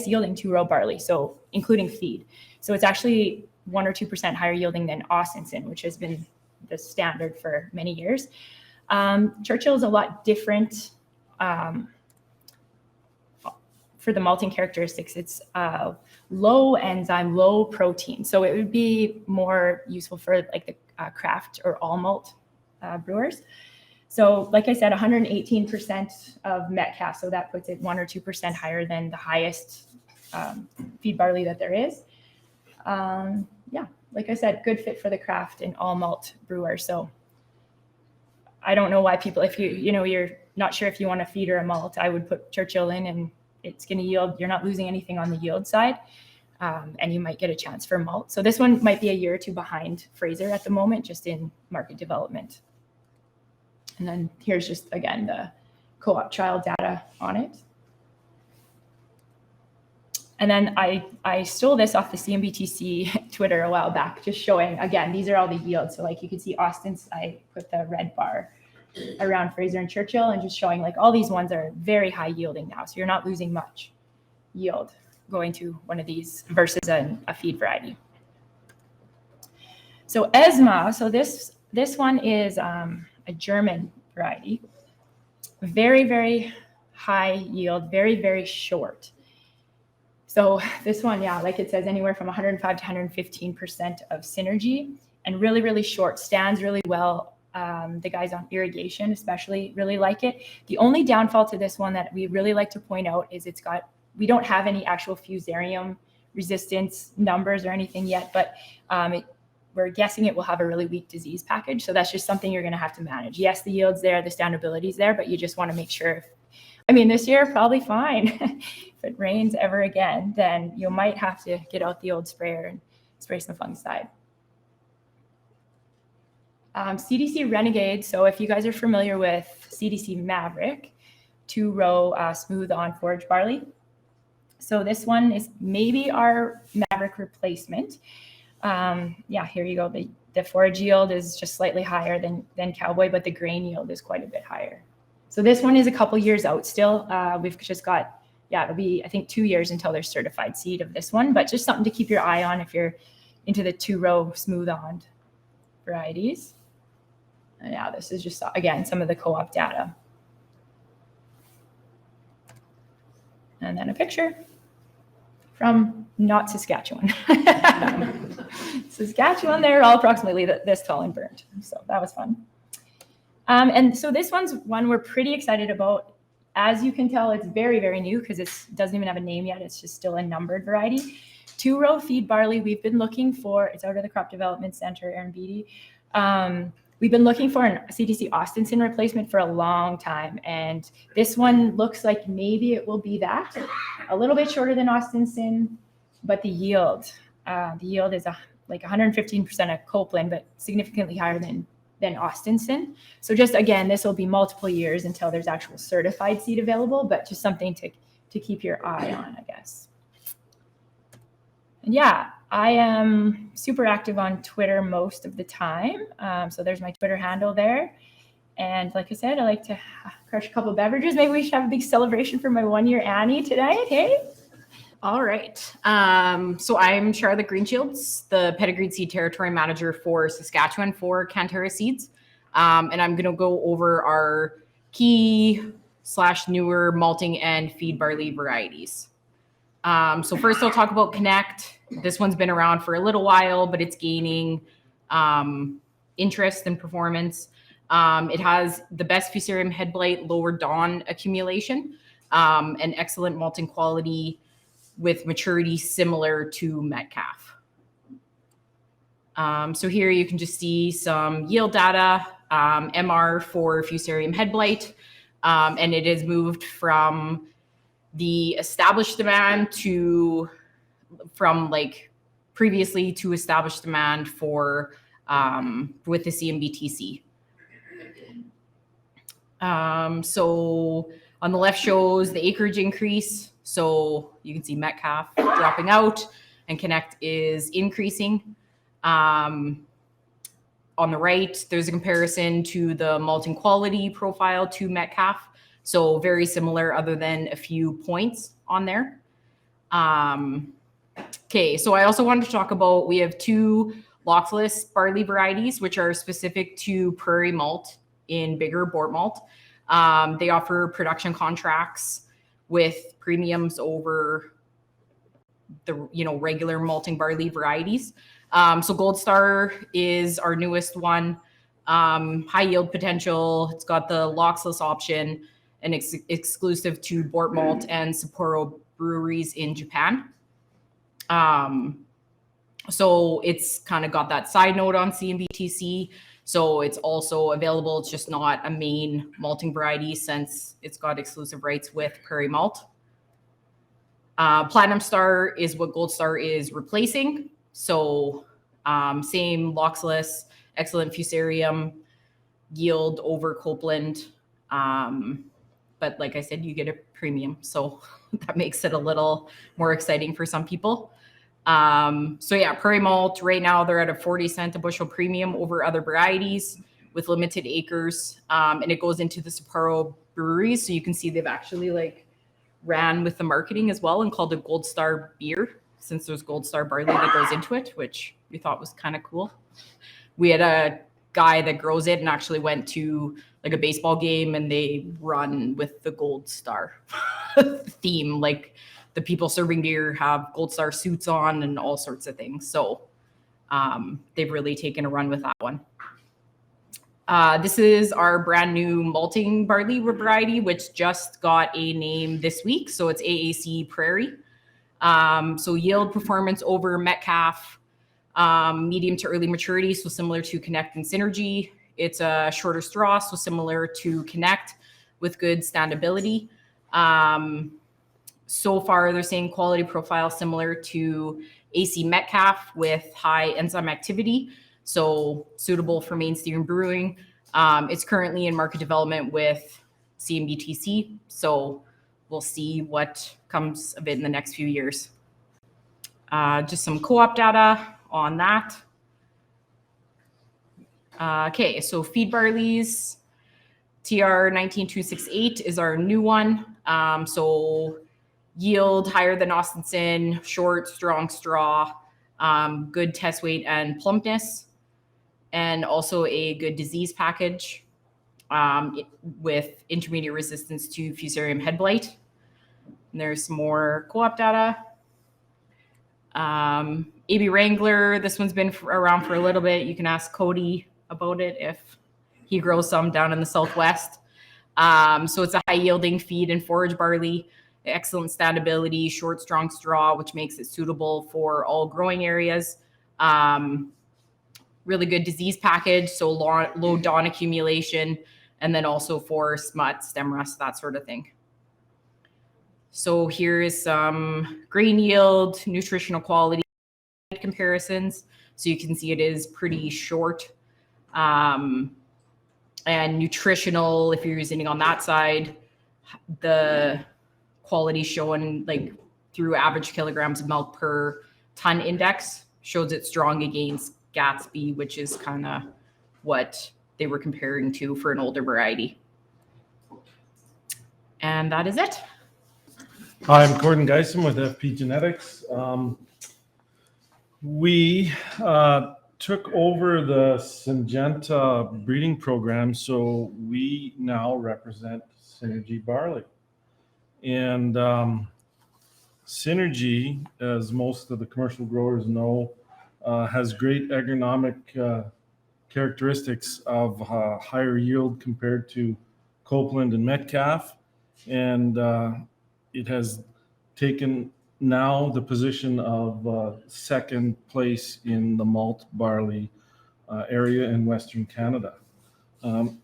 yielding two-row barley, so including feed. So it's actually 1 or 2% higher yielding than Austinson, which has been the standard for many years. Churchill is a lot different for the malting characteristics. It's low enzyme, low protein. So it would be more useful for like the craft or all malt brewers. So like I said, 118% of Metcalf. So that puts it 1 or 2% higher than the highest feed barley that there is. Yeah, like I said, good fit for the craft and all malt brewer. So I don't know why people, if you're not sure if you want a feed or a malt, I would put Churchill in and it's going to yield. You're not losing anything on the yield side. And you might get a chance for malt. So this one might be a year or two behind Fraser at the moment, just in market development. And then here's just, again, the co-op trial data on it. And then I stole this off the CMBTC Twitter a while back, just showing, again, these are all the yields. So like you can see Austin's, I put the red bar around Fraser and Churchill and just showing like all these ones are very high yielding now. So you're not losing much yield going to one of these versus a feed variety. So ESMA, so this one is a German variety. very, very high yield, very, very short. So this one, yeah, like it says, anywhere from 105 to 115% of synergy, and really, really short, stands really well. The guys on irrigation especially really like it. The only downfall to this one that we really like to point out is we don't have any actual fusarium resistance numbers or anything yet, but we're guessing it will have a really weak disease package. So that's just something you're going to have to manage. Yes, the yield's there, the standability's there, but you just want to make sure. This year, probably fine. If it rains ever again, then you might have to get out the old sprayer and spray some fungicide. CDC Renegade. So if you guys are familiar with CDC Maverick, 2-row smooth on forage barley. So this one is maybe our Maverick replacement. Here you go. The forage yield is just slightly higher than Cowboy, but the grain yield is quite a bit higher. So this one is a couple years out still. We've just got, it'll be, I think, 2 years until there's certified seed of this one, but just something to keep your eye on if you're into the 2-row smooth on varieties. And yeah, this is just, again, some of the co-op data. And then a picture from not Saskatchewan. Saskatchewan, they're all approximately this tall and burnt. So that was fun. And so this one's one we're pretty excited about. As you can tell, it's very, very new because it doesn't even have a name yet. It's just still a numbered variety. 2-row feed barley. We've been looking for, it's out of the Crop Development Center, Aaron Beatty. We've been looking for a CDC Austinson replacement for a long time. And this one looks like maybe it will be that. A little bit shorter than Austinson, but the yield is like 115% of Copeland, but significantly higher than Austinson. So just, again, this will be multiple years until there's actual certified seed available, but just something to keep your eye on, I guess. And yeah, I am super active on Twitter most of the time. So there's my Twitter handle there. And like I said, I like to crush a couple of beverages. Maybe we should have a big celebration for my 1-year Annie tonight. Hey. All right. So I'm Charlotte Greenshields, the pedigreed seed territory manager for Saskatchewan for Cantera Seeds. And I'm going to go over our key/newer malting and feed barley varieties. So first I'll talk about Connect. This one's been around for a little while, but it's gaining interest and performance. It has the best fusarium head blight, lower dawn accumulation, and excellent malting quality with maturity similar to Metcalf. So here you can just see some yield data, MR for fusarium head blight, and it has moved from the established demand from previously to established demand for with the CMBTC. So on the left shows the acreage increase. So you can see Metcalf dropping out and Connect is increasing. On the right, there's a comparison to the malting quality profile to Metcalf. So very similar other than a few points on there. Okay, so I also wanted to talk about, we have 2 loxless barley varieties, which are specific to prairie malt in bigger Bort malt. They offer production contracts with premiums over the regular malting barley varieties. So Gold Star is our newest one. High yield potential. It's got the loxless option and exclusive to Bort Malt and Sapporo breweries in Japan. So it's kind of got that side note on CMBTC. So it's also available. It's just not a main malting variety since it's got exclusive rights with Prairie Malt. Platinum Star is what Gold Star is replacing. So same loxless, excellent fusarium, yield over Copeland. But like I said, you get a premium. So that makes it a little more exciting for some people. So yeah, Prairie Malt, right now they're at a 40 cents a bushel premium over other varieties with limited acres. And it goes into the Sapporo breweries. So you can see they've actually ran with the marketing as well and called it Gold Star beer, since there's Gold Star barley that goes into it, which we thought was kind of cool. We had a guy that grows it and actually went to like a baseball game, and they run with the Gold Star theme. Like the people serving beer have Gold Star suits on and all sorts of things. So they've really taken a run with that one. This is our brand new malting barley variety, which just got a name this week. So it's AAC Prairie. So yield performance over Metcalf, medium to early maturity, so similar to Connect and Synergy. It's a shorter straw, so similar to Connect with good standability. So far, they're saying quality profile similar to AC Metcalf with high enzyme activity, so suitable for mainstream brewing. It's currently in market development with CMBTC, so we'll see what comes of it in the next few years. Just some co-op data on that. Okay, so feed barleys, TR 19268 is our new one. So yield higher than Austenson, short, strong straw, good test weight and plumpness, and also a good disease package with intermediate resistance to Fusarium head blight. And there's some more co-op data. AB Wrangler, this one's been around for a little bit. You can ask Cody about it if he grows some down in the Southwest. So it's a high yielding feed and forage barley, excellent standability, short, strong straw, which makes it suitable for all growing areas. Really good disease package, so low dawn accumulation, and then also for smut, stem rust, that sort of thing. So here is some grain yield, nutritional quality comparisons. So you can see it is pretty short. And nutritional, if you're using it on that side, the quality shown like through average kilograms of milk per ton index shows it strong against Gatsby, which is kind of what they were comparing to for an older variety. And that is it. Hi, I'm Gordon Geisen with FP Genetics. We took over the Syngenta breeding program, so we now represent Synergy Barley. And Synergy, as most of the commercial growers know, has great agronomic characteristics of higher yield compared to Copeland and Metcalf. And it has taken now the position of second place in the malt barley area in Western Canada. And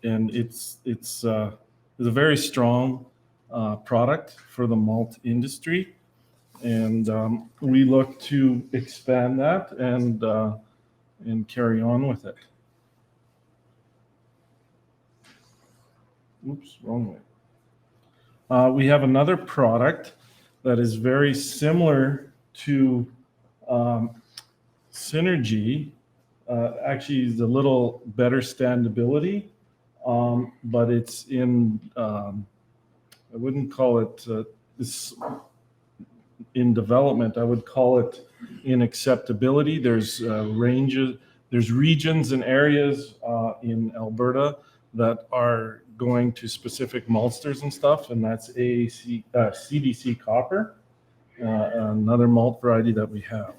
it's a very strong product for the malt industry. And we look to expand that and carry on with it. Oops, wrong way. We have another product that is very similar to Synergy. Actually, it's a little better standability, but it's in, I wouldn't call it in development. I would call it in acceptability. There's there's regions and areas in Alberta that are going to specific maltsters and stuff, and that's CDC Copper, another malt variety that we have.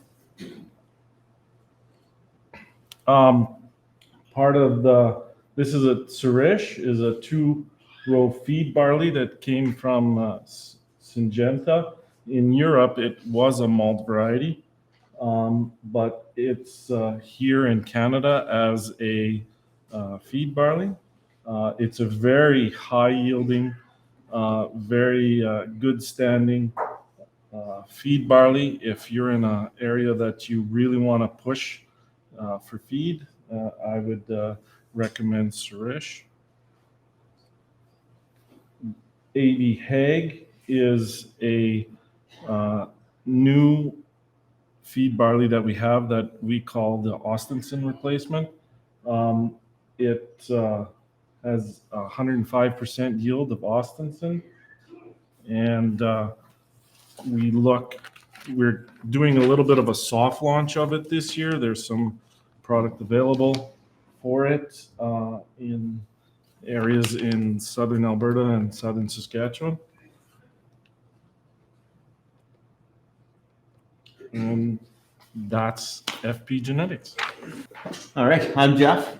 Part of this is a Sirish, is a 2-row feed barley that came from Syngenta. In Europe, it was a malt variety, but it's here in Canada as a feed barley. It's a very high yielding, very good standing feed barley. If you're in an area that you really want to push for feed, I would recommend Sirish. AV Hague is a new feed barley that we have that we call the Austenson replacement. It has 105% yield of Austenson, and we're doing a little bit of a soft launch of it this year. There's some product available for it in areas in southern Alberta and southern Saskatchewan. And that's FP Genetics. All right, I'm Jeff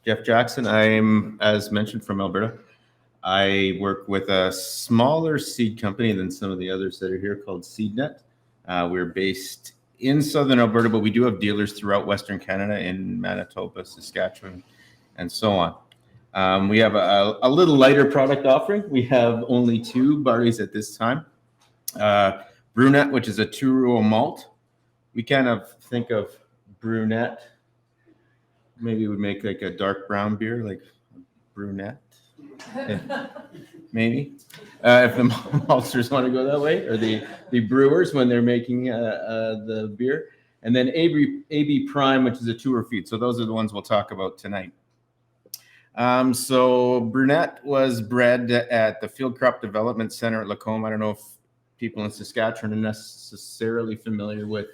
Jackson. I'm, as mentioned, from Alberta. I work with a smaller seed company than some of the others that are here called SeedNet. We're based in southern Alberta, but we do have dealers throughout Western Canada in Manitoba, Saskatchewan, and so on. We have a little lighter product offering. We have only 2 barleys at this time. Brunette, which is a 2-row malt. We kind of think of Brunette. Maybe we make like a dark brown beer, like Brunette. Maybe if the maltsters want to go that way, or the brewers when they're making the beer. And then AB Prime, which is a 2-row feed. So those are the ones we'll talk about tonight. So Brunette was bred at the Field Crop Development Center at Lacombe. I don't know if people in Saskatchewan are necessarily familiar with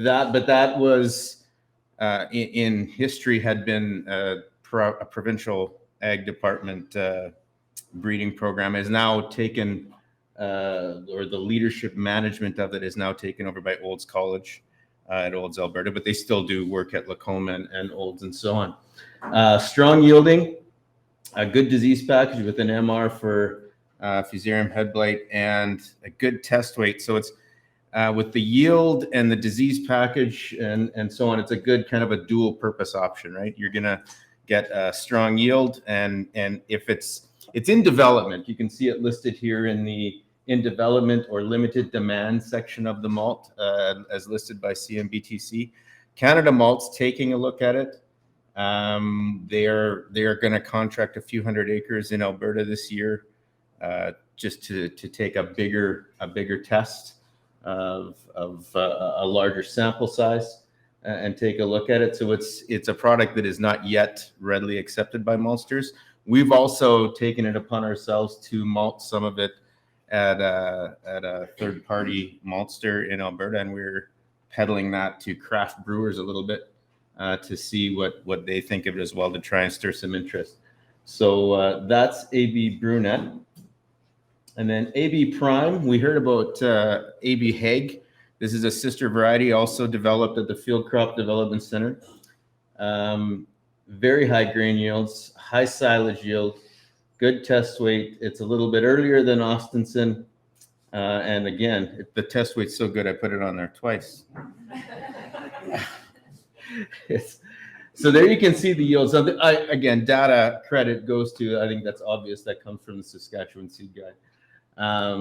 that, but that was in history had been a provincial ag department breeding program. Is now taken, or the leadership management of it is now taken over by Olds College at Olds, Alberta, but they still do work at Lacombe and Olds and so on. Strong yielding, a good disease package with an MR for Fusarium head blight and a good test weight. So it's with the yield and the disease package and so on, it's a good kind of a dual purpose option, right? You're going to get a strong yield, and if it's in development, you can see it listed here in the in development or limited demand section of the malt, as listed by CMBTC. Canada Malt's taking a look at it. They are going to contract a few hundred acres in Alberta this year, just to take a bigger test of a larger sample size and take a look at it. So it's a product that is not yet readily accepted by maltsters. We've also taken it upon ourselves to malt some of it at a third-party maltster in Alberta, and we're peddling that to craft brewers a little bit to see what they think of it as well, to try and stir some interest. So that's AB Brunette. And then AB Prime, we heard about AB Hague. This is a sister variety also developed at the Field Crop Development Center. Very high grain yields, high silage yield, good test weight. It's a little bit earlier than Austenson. And again, the test weight's so good, I put it on there twice. So there you can see the yields. So again, data credit goes to, I think that's obvious, that comes from the Saskatchewan Seed Guide.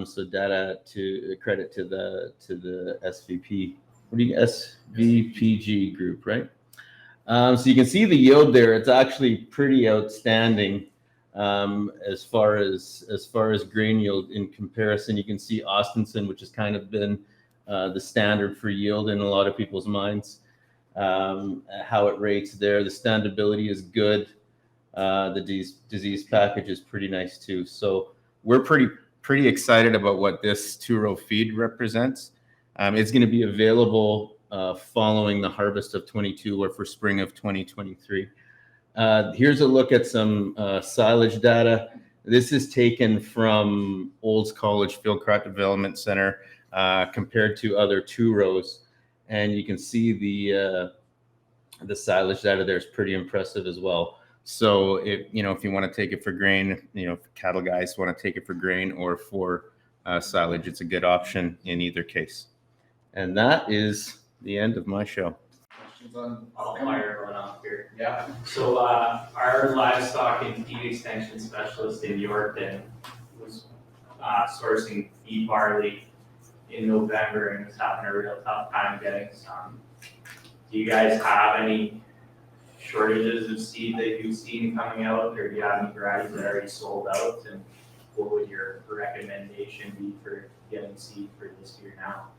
So data to credit to the SVP, SVPG group, right? So you can see the yield there. It's actually pretty outstanding as far as grain yield in comparison. You can see Austenson, which has kind of been the standard for yield in a lot of people's minds. How it rates there. The standability is good. The disease package is pretty nice too. So we're pretty excited about what this 2-row feed represents. It's going to be available following the harvest of 22 or for spring of 2023. Here's a look at some silage data. This is taken from Olds College Field Crop Development Center compared to other 2-rows. And you can see the silage data there is pretty impressive as well. So if you want to take it for grain, if cattle guys want to take it for grain or for silage, it's a good option in either case. And that is the end of my show. I'll fire everyone off here. Yeah. So our livestock and feed extension specialist in Yorkton was sourcing feed barley in November and was having a real tough time getting some. Do you guys have any shortages of seed that you've seen coming out, or do you have any varieties that are already sold out? And what would your recommendation be for getting seed for this year now?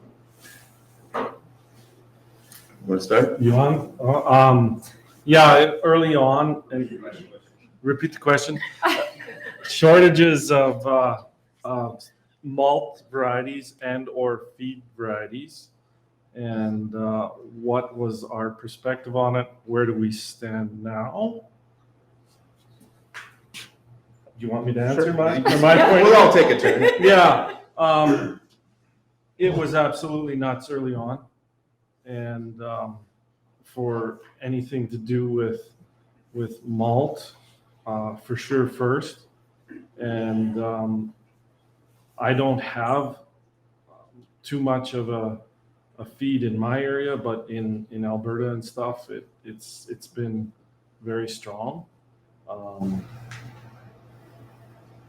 Want to start? You on? Yeah, early on, and repeat the question. Shortages of malt varieties and or feed varieties. and what was our perspective on it? Where do we stand now? Do you want me to answer Sure. my point? We'll all take a turn. Yeah, it was absolutely nuts early on, and for anything to do with malt, for sure first, and I don't have too much of a feed in my area, but in Alberta and stuff, it's been very strong.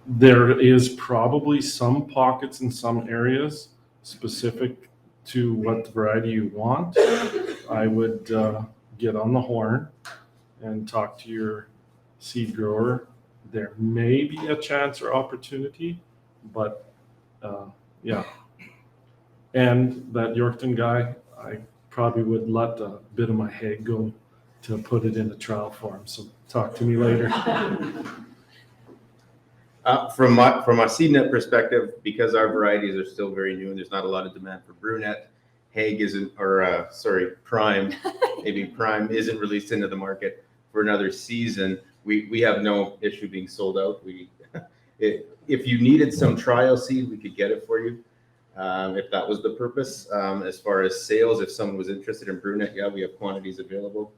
There is probably some pockets in some areas specific to what variety you want. I would get on the horn and talk to your seed grower. There may be a chance or opportunity, but yeah. And that Yorkton guy, I probably would let a bit of my head go to put it in a trial for him. So talk to me later. From a seed net perspective, because our varieties are still very new and there's not a lot of demand for brunette, Hague isn't, or Prime, maybe Prime isn't released into the market for another season. We have no issue being sold out. If you needed some trial seed, we could get it for you. If that was the purpose. As far as sales, if someone was interested in brunette, yeah, we have quantities available.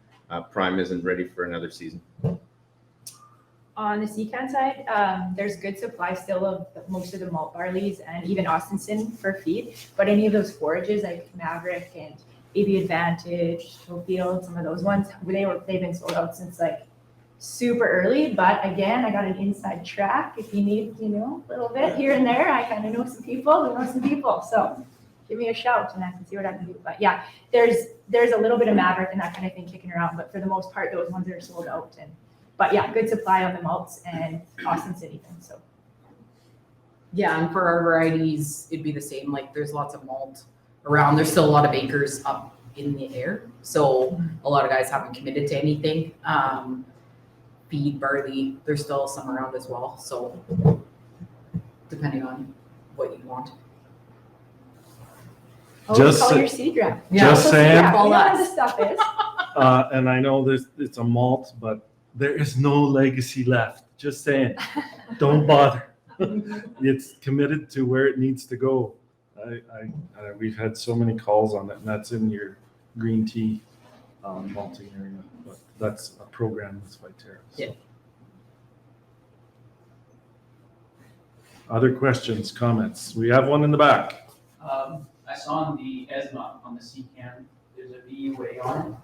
Prime isn't ready for another season. On the Secan side, there's good supply still of most of the malt barleys and even Austinson for feed. But any of those forages like Maverick and AB Advantage, Schofield, some of those ones, they've been sold out since like super early. But again, I got an inside track. If you need, a little bit here and there, I kind of know some people who know some people. So give me a shout and I can see what I can do. But yeah, there's a little bit of Maverick and that kind of thing kicking around. But for the most part, those ones are sold out. But yeah, good supply on the malts and Austin City thing. So Yeah, and for our varieties, it'd be the same. Like there's lots of malt around. There's still a lot of acres up in the air. So a lot of guys haven't committed to anything. Feed, barley, there's still some around as well. So depending on what you want. always call your seed rep. Just saying. All that the stuff is. And I know it's a malt, but there is no legacy left. Just saying, don't bother. It's committed to where it needs to go. We've had so many calls on it, and that's in your green tea malting area. But that's a program with Viterra. So. Yeah. Other questions, comments? We have one in the back. I saw on the ESMA on the CCAN, there's a VUA on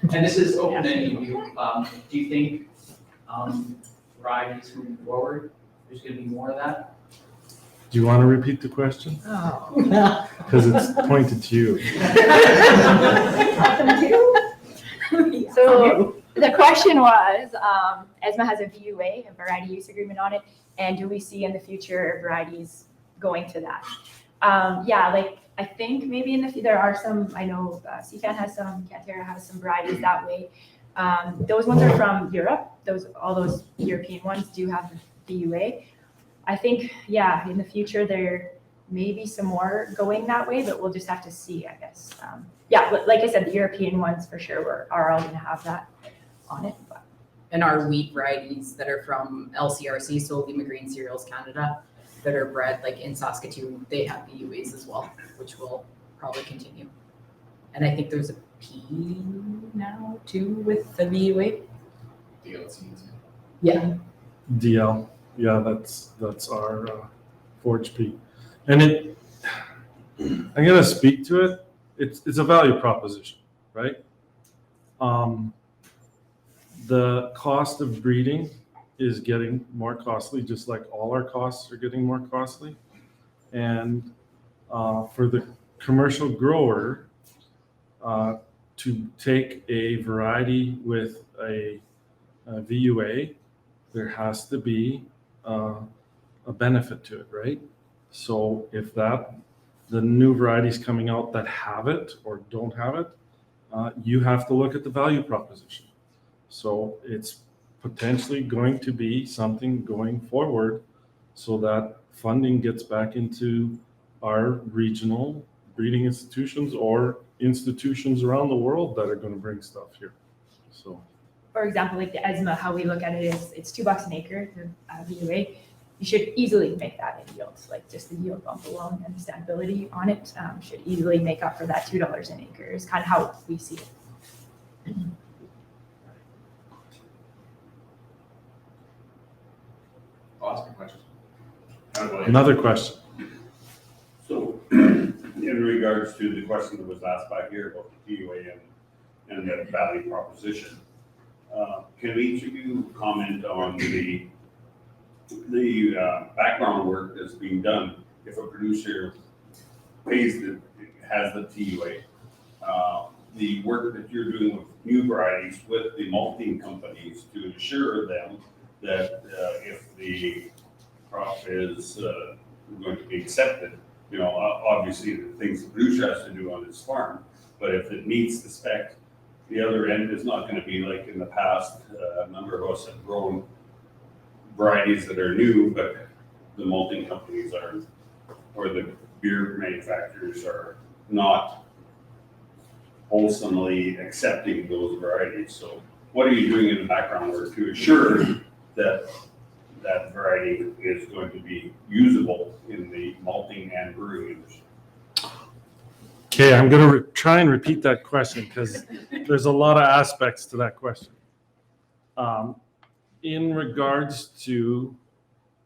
it. And this is open to any of you. Do you think varieties moving forward, there's going to be more of that? Do you want to repeat the question? Oh. Because it's pointed to you. So the question was, ESMA has a VUA, a variety use agreement on it, and do we see in the future varieties going to that? Yeah, like I think maybe in the there are some, I know CFAN has some, Cantera has some varieties that way. Those ones are from Europe. All those European ones do have the VUA. I think, yeah, in the future there may be some more going that way, but we'll just have to see, I guess. Yeah, like I said, the European ones for sure are all going to have that on it. But. And our wheat varieties that are from LCRC, so Lima Green Cereals Canada, that are bred like in Saskatoon, they have VUAs as well, which will probably continue. And I think there's a P now too with the VUA. DLCs. Yeah. DL, yeah, that's our forage P, and I'm gonna speak to it. It's a value proposition, right? The cost of breeding is getting more costly, just like all our costs are getting more costly. And for the commercial grower to take a variety with a VUA, there has to be a benefit to it, right? So if the new varieties coming out that have it or don't have it, you have to look at the value proposition. So it's potentially going to be something going forward so that funding gets back into our regional breeding institutions or institutions around the world that are going to bring stuff here. So For example, like the ESMA, how we look at it is it's $2 an acre, the VUA. You should easily make that in yields, like just the yield bump alone and the standability on it should easily make up for that $2 an acre is kind of how we see it. Ask a question. another question. So, in regards to the question that was asked back here about the TUA and the Valley proposition, can each of you comment on the background work that's being done if a producer has the TUA? The work that you're doing with new varieties with the malting companies to ensure them that if the crop is going to be accepted, obviously the things the producer has to do on his farm, but if it meets the spec, the other end is not going to be like in the past. A number of us have grown varieties that are new, but the malting companies or the beer manufacturers are not wholesomely accepting those varieties. So what are you doing in the background work to ensure that that variety is going to be usable in the malting and brewing industry? Okay, I'm going to try and repeat that question because there's a lot of aspects to that question. In regards to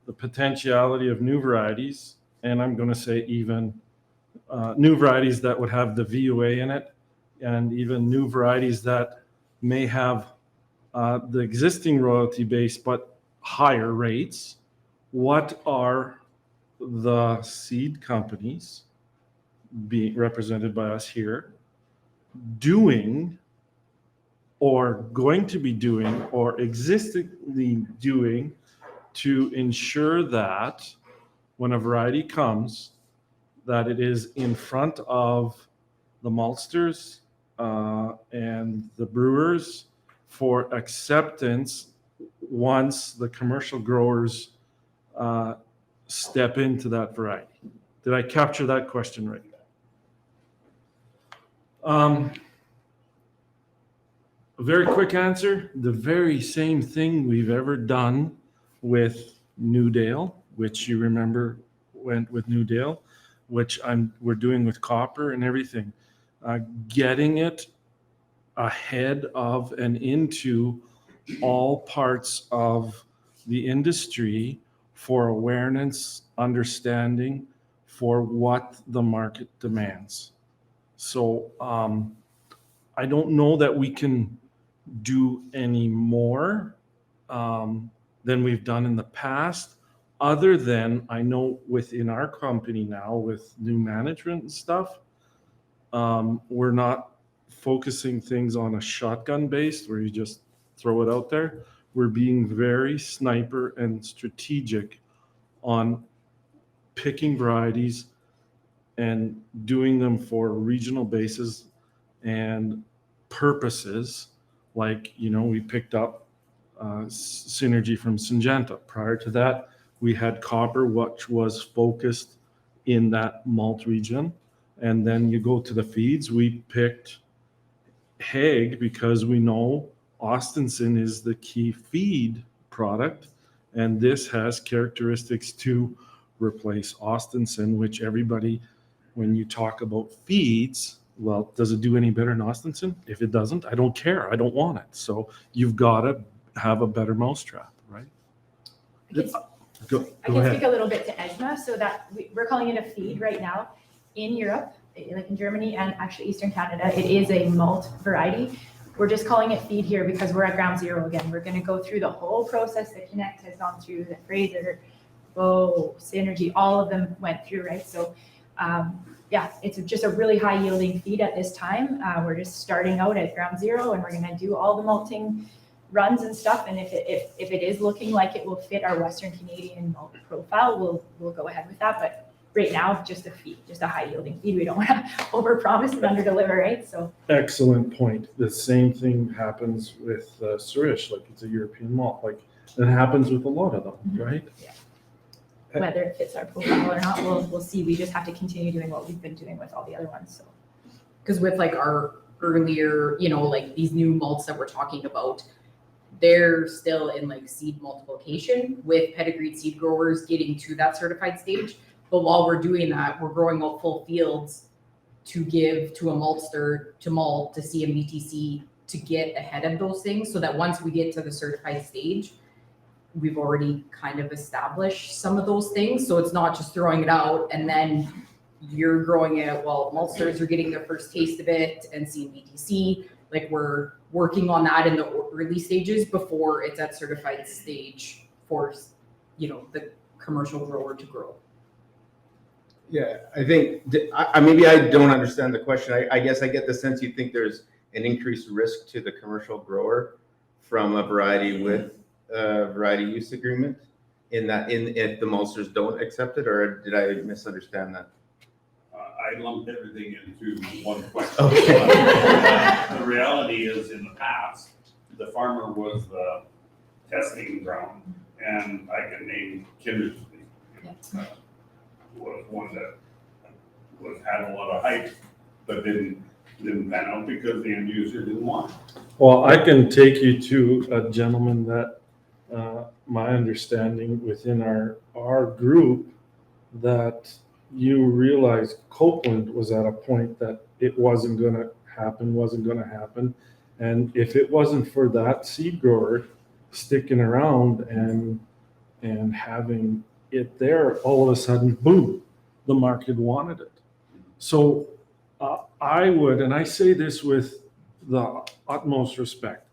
the potentiality of new varieties, and I'm going to say even new varieties that would have the VUA in it, and even new varieties that may have the existing royalty base but higher rates, what are the seed companies being represented by us here doing or going to be doing or existingly doing to ensure that when a variety comes, that it is in front of the maltsters and the brewers for acceptance once the commercial growers step into that variety. Did I capture that question right? A very quick answer, the very same thing we've ever done with Newdale, which you remember went with Newdale, which we're doing with copper and everything. Getting it ahead of and into all parts of the industry for awareness, understanding for what the market demands. So I don't know that we can do any more than we've done in the past, other than I know within our company now with new management and stuff, we're not focusing things on a shotgun based where you just throw it out there. We're being very sniper and strategic on picking varieties and doing them for regional bases and purposes. Like, we picked up Synergy from Syngenta. Prior to that, we had Copper, which was focused in that malt region. And then you go to the feeds, we picked Hague because we know Austenson is the key feed product. And this has characteristics to replace Austenson, which everybody, when you talk about feeds, well, does it do any better than Austenson? If it doesn't, I don't care. I don't want it. So you've got to have a better mousetrap, right? I can speak a little bit to ESMA. So that we're calling it a feed right now in Europe, like in Germany and actually Eastern Canada. It is a malt variety. We're just calling it feed here because we're at ground zero again. We're going to go through the whole process that Connect has gone through, that Fraser, Bow, Synergy, all of them went through, right? So yeah, it's just a really high yielding feed at this time. We're just starting out at ground zero and we're going to do all the malting runs and stuff. And if it is looking like it will fit our Western Canadian malt profile, we'll go ahead with that. But right now, just a feed, just a high yielding feed. We don't want to overpromise and underdeliver, right? So excellent point. The same thing happens with Surish, like it's a European malt. Like it happens with a lot of them, right? Yeah. Whether it fits our profile or not, we'll see. We just have to continue doing what we've been doing with all the other ones. So because with like our earlier, like these new malts that we're talking about, they're still in like seed multiplication with pedigreed seed growers getting to that certified stage. But while we're doing that, we're growing out full fields to give to a maltster to malt to CMBTC to get ahead of those things, so that once we get to the certified stage, we've already kind of established some of those things. So it's not just throwing it out and then you're growing it while maltsters are getting their first taste of it and CMBTC. Like we're working on that in the early stages before it's at certified stage for, the commercial grower to grow. Yeah, I think, maybe I don't understand the question. I guess I get the sense you think there's an increased risk to the commercial grower from a variety with a variety use agreement if the maltsters don't accept it, or did I misunderstand that? I lumped everything into one question. Okay. The reality is, in the past, the farmer was the testing ground, and I can name Kindersley. Was one that had a lot of hype, but didn't pan out because the end user didn't want it. Well, I can take you to a gentleman that my understanding within our group, that you realize Copeland was at a point that it wasn't going to happen. And if it wasn't for that seed grower sticking around and having it there, all of a sudden, boom, the market wanted it. So I would, and I say this with the utmost respect,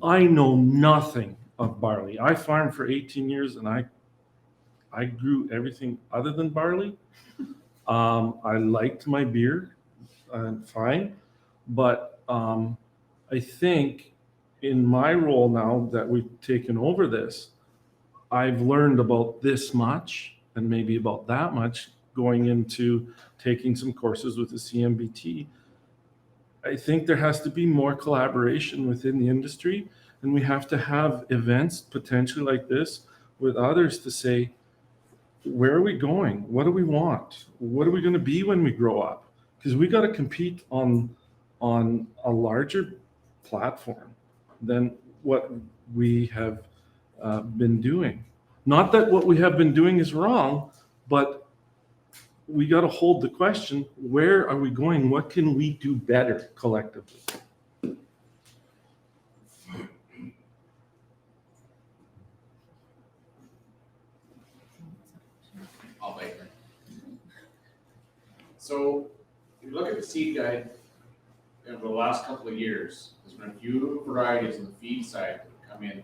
I know nothing of barley. I farmed for 18 years and I grew everything other than barley. I liked my beer, fine, but I think in my role now that we've taken over this, I've learned about this much and maybe about that much going into taking some courses with the CMBT. I think there has to be more collaboration within the industry, and we have to have events potentially like this with others to say, where are we going? What do we want? What are we going to be when we grow up? Because we got to compete on a larger platform than what we have been doing. Not that what we have been doing is wrong, but we got to hold the question, where are we going? What can we do better collectively? I'll bite her. So if you look at the seed guide over the last couple of years, there's been a few varieties on the feed side that have come in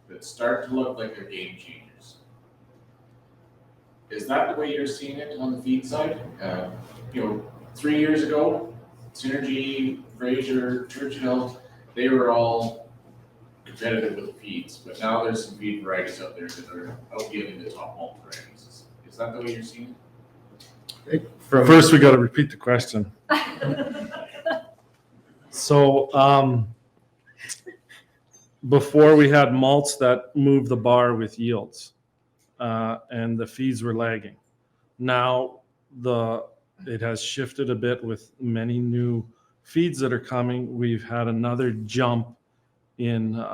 that start to look like they're game changers. Is that the way you're seeing it on the feed side? 3 years ago, Synergy, Fraser, Churchill, they were all competitive with the feeds, but now there's some feed varieties out there that are outgiving the top malt varieties. Is that the way you're seeing it? First, we got to repeat the question. So before we had malts that moved the bar with yields, and the feeds were lagging. Now it has shifted a bit with many new feeds that are coming. We've had another jump in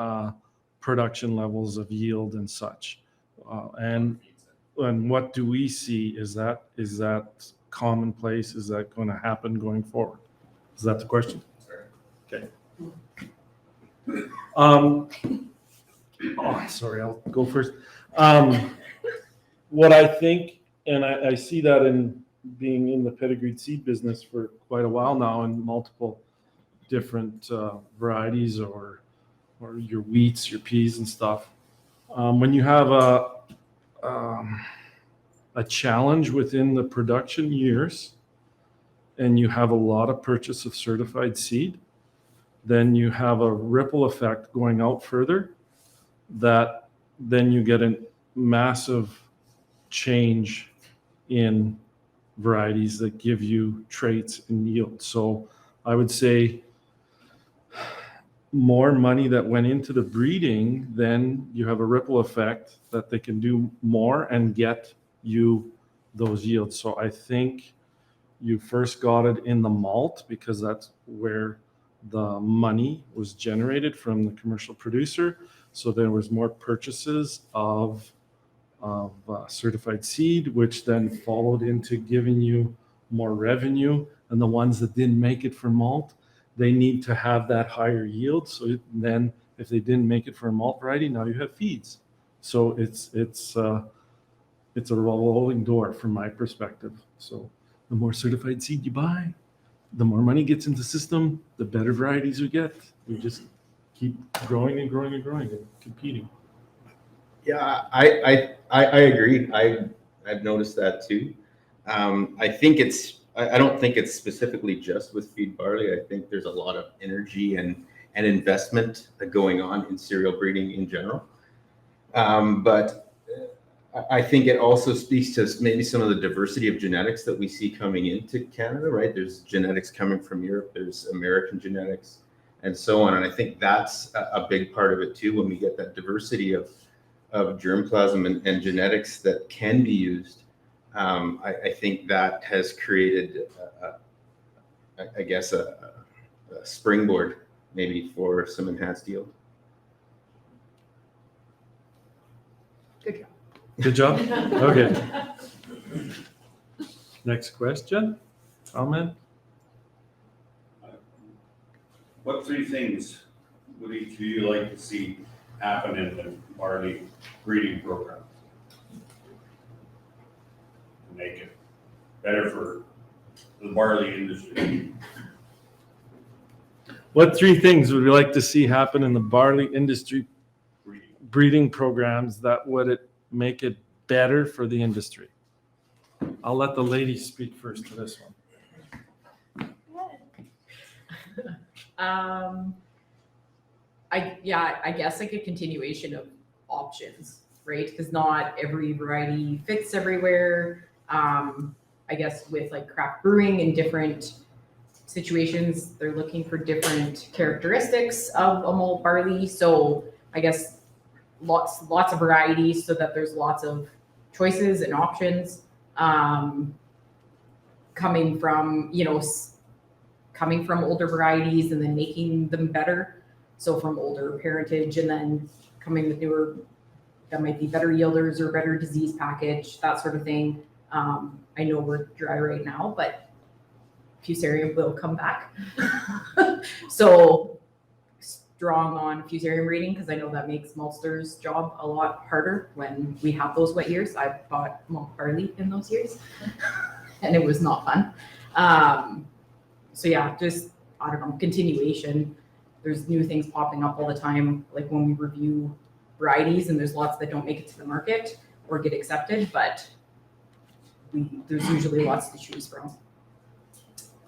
production levels of yield and such. And what do we see? Is that commonplace? Is that going to happen going forward? Is that the question? Okay. Sorry, I'll go first. What I think, and I see that in being in the pedigreed seed business for quite a while now, in multiple different varieties or your wheats, your peas and stuff. When you have a challenge within the production years and you have a lot of purchase of certified seed, then you have a ripple effect going out further that then you get a massive change in varieties that give you traits and yield. So I would say more money that went into the breeding, then you have a ripple effect that they can do more and get you those yields. So I think You first got it in the malt because that's where the money was generated from the commercial producer. So there was more purchases of certified seed, which then followed into giving you more revenue. And the ones that didn't make it for malt, they need to have that higher yield. So then if they didn't make it for a malt variety, now you have feeds. So it's a rolling door from my perspective. So the more certified seed you buy, the more money gets into the system, the better varieties we get. We just keep growing and growing and growing and competing. Yeah, I agree. I've noticed that too. I think I don't think it's specifically just with feed barley. I think there's a lot of energy and investment going on in cereal breeding in general. But I think it also speaks to maybe some of the diversity of genetics that we see coming into Canada, right? There's genetics coming from Europe, there's American genetics, and so on. And I think that's a big part of it too, when we get that diversity of germplasm and genetics that can be used. I think that has created, I guess, a springboard maybe for some enhanced yield. Good job. Good job? Okay. Next question, comment? What 3 things would each of you like to see happen in the barley breeding program to make it better for the barley industry? What 3 things would we like to see happen in the barley industry breeding programs that would make it better for the industry? I'll let the lady speak first to this one. I guess like a continuation of options, right? Because not every variety fits everywhere. I guess with like craft brewing in different situations, they're looking for different characteristics of a malt barley. So I guess lots of varieties so that there's lots of choices and options coming from older varieties and then making them better. So from older parentage and then coming with newer that might be better yielders or better disease package, that sort of thing. I know we're dry right now, but Fusarium will come back. So strong on Fusarium breeding because I know that makes maltsters' job a lot harder when we have those wet years. I bought malt barley in those years and it was not fun. So yeah, just, I don't know, continuation. There's new things popping up all the time, like when we review varieties, and there's lots that don't make it to the market or get accepted, but there's usually lots to choose from.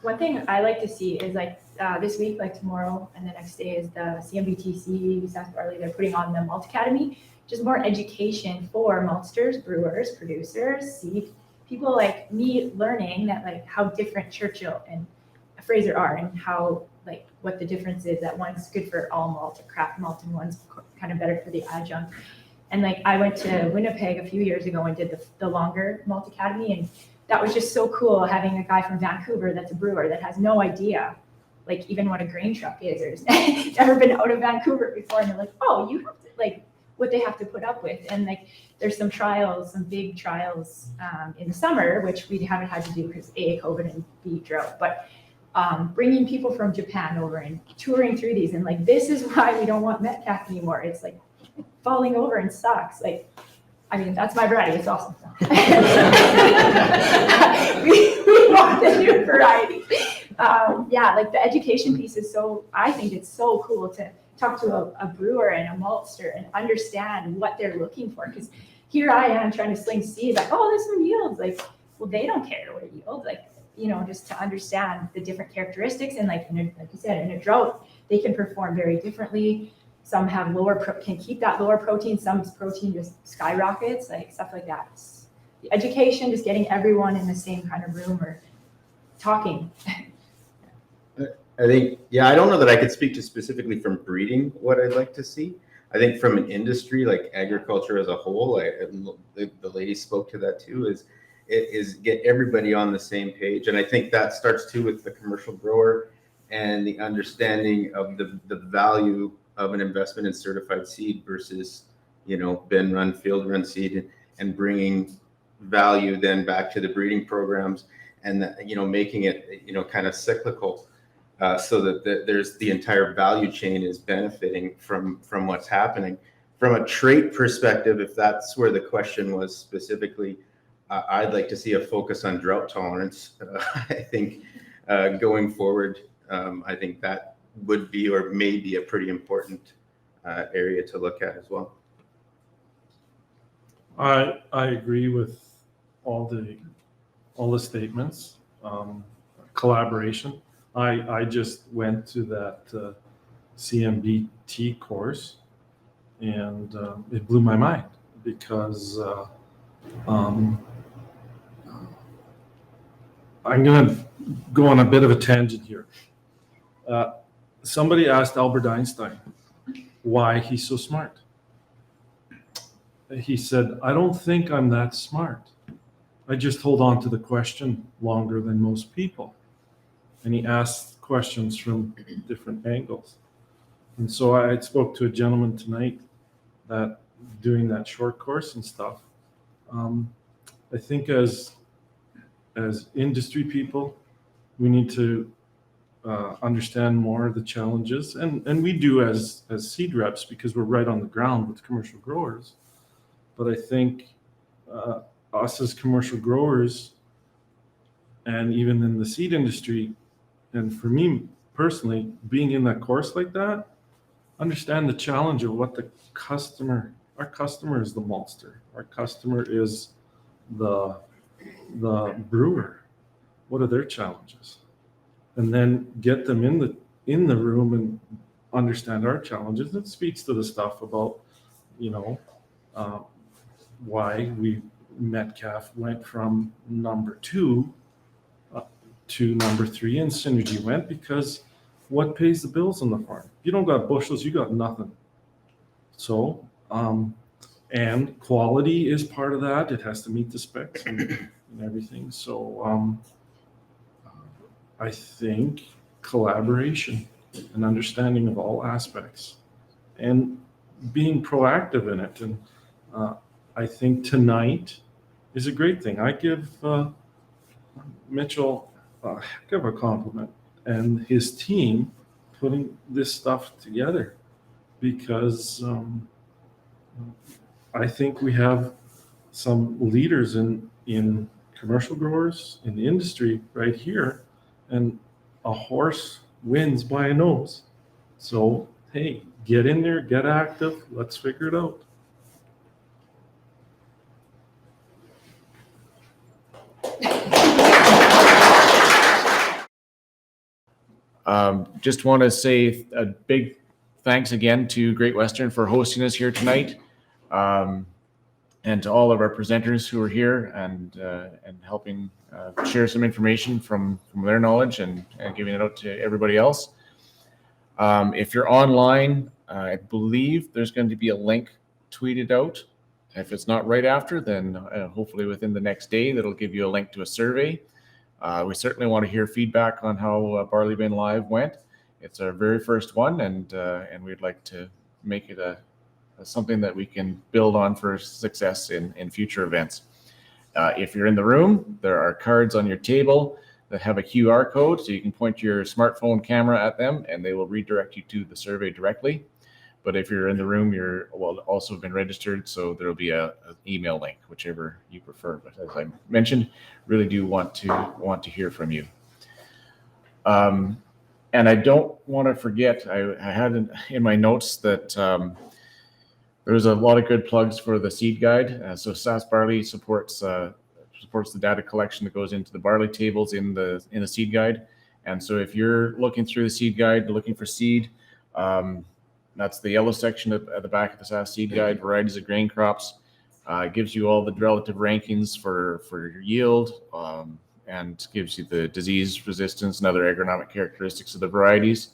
One thing I like to see is like this week, like tomorrow and the next day is the CMBTC, Sask Barley, they're putting on the Malt Academy, just more education for maltsters, brewers, producers, seed people like me learning that like how different Churchill and Fraser are and how like what the difference is, that one's good for all malt or craft malt and one's kind of better for the adjunct. And like I went to Winnipeg a few years ago and did the longer Malt Academy, and that was just so cool having a guy from Vancouver that's a brewer that has no idea like even what a grain truck is or has never been out of Vancouver before, and they're like, oh, you have to like what they have to put up with. And like there's some trials, some big trials in the summer, which we haven't had to do because A, COVID and B, drought, but bringing people from Japan over and touring through these, and like this is why we don't want Metcalf anymore. It's like falling over and sucks. Like, I mean, that's my variety. It's awesome. we want the new variety. Yeah, like the education piece is so, I think it's so cool to talk to a brewer and a maltster and understand what they're looking for. Because here I am trying to sling seed, like, oh, there's some yields. Like, well, they don't care what it yields. Like, you know, just to understand the different characteristics. And like you said, in a drought, they can perform very differently. Some have can keep that lower protein. Some protein just skyrockets, like stuff like that. The education, just getting everyone in the same kind of room or talking. I think, yeah, I don't know that I could speak to specifically from breeding what I'd like to see. I think from an industry like agriculture as a whole, the lady spoke to that too, is is get everybody on the same page. And I think that starts too with the commercial grower and the understanding of the value of an investment in certified seed versus, bin run, field run seed, and bringing value then back to the breeding programs and, making it, kind of cyclical. So that there's the entire value chain is benefiting from what's happening. From a trait perspective, if that's where the question was specifically, I'd like to see a focus on drought tolerance. I think going forward, I think that would be or may be a pretty important area to look at as well. I agree with all the statements. Collaboration. I just went to that CMBT course, and it blew my mind because I'm going to go on a bit of a tangent here. Somebody asked Albert Einstein why he's so smart. He said, "I don't think I'm that smart. I just hold on to the question longer than most people." And he asked questions from different angles. And so I spoke to a gentleman tonight that doing that short course and stuff. I think as industry people, we need to understand more of the challenges, and we do as seed reps because we're right on the ground with commercial growers. But I think us as commercial growers, and even in the seed industry, and for me personally, being in that course like that, understand the challenge of what our customer is the maltster. Our customer is the brewer. What are their challenges? And then get them in the room and understand our challenges. It speaks to the stuff about, why Metcalf went from number 2 to number 3, and Synergy went, because what pays the bills on the farm? If you don't got bushels, you got nothing. So, and quality is part of that. It has to meet the specs and everything. So, I think collaboration and understanding of all aspects and being proactive in it. And I think tonight is a great thing. I give Mitchell a heck of a compliment and his team putting this stuff together, because I think we have some leaders in commercial growers in the industry right here, and a horse wins by a nose. So, hey, get in there, get active, let's figure it out. Just want to say a big thanks again to Great Western for hosting us here tonight, and to all of our presenters who are here and helping share some information from their knowledge and giving it out to everybody else. If you're online, I believe there's going to be a link tweeted out. If it's not right after, then hopefully within the next day, that'll give you a link to a survey. We certainly want to hear feedback on how BarleyBin Live went. It's our very first one, and we'd like to make it something that we can build on for success in future events. If you're in the room, there are cards on your table that have a QR code, so you can point your smartphone camera at them, and they will redirect you to the survey directly. But if you're in the room, you're also been registered, so there'll be an email link, whichever you prefer. But as I mentioned, really do want to hear from you. And I don't want to forget, I had in my notes that there's a lot of good plugs for the seed guide. So Sask Barley supports the data collection that goes into the barley tables in the seed guide. And so if you're looking through the seed guide, looking for seed, that's the yellow section at the back of the Sask seed guide, varieties of grain crops. It gives you all the relative rankings for your yield, and gives you the disease resistance and other agronomic characteristics of the varieties.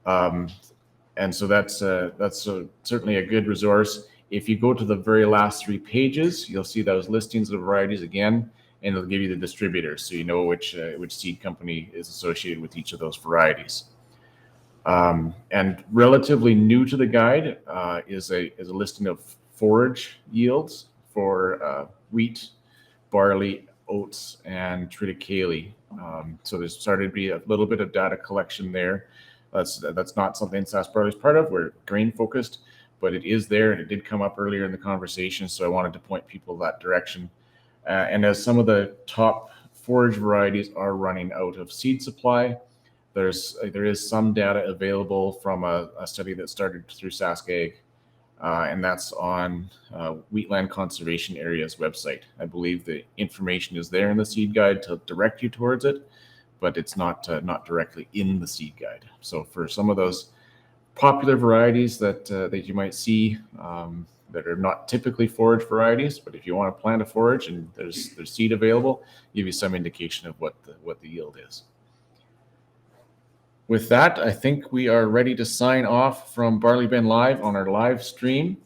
And so that's certainly a good resource. If you go to the very last 3 pages, you'll see those listings of varieties again. and it'll give you the distributors, so you know which seed company is associated with each of those varieties. And relatively new to the guide is a listing of forage yields for wheat, barley, oats, and triticale. So there's started to be a little bit of data collection there. That's not something SaskBarley is part of. We're grain focused, but it is there, and it did come up earlier in the conversation, so I wanted to point people that direction. And as some of the top forage varieties are running out of seed supply, there is some data available from a study that started through SaskAg, and that's on Wheatland Conservation Area's website. I believe the information is there in the seed guide to direct you towards it, but it's not directly in the seed guide. So for some of those popular varieties that you might see that are not typically forage varieties, but if you want to plant a forage and there's seed available, give you some indication of what the yield is. With that, I think we are ready to sign off from BarleyBin Live on our live stream.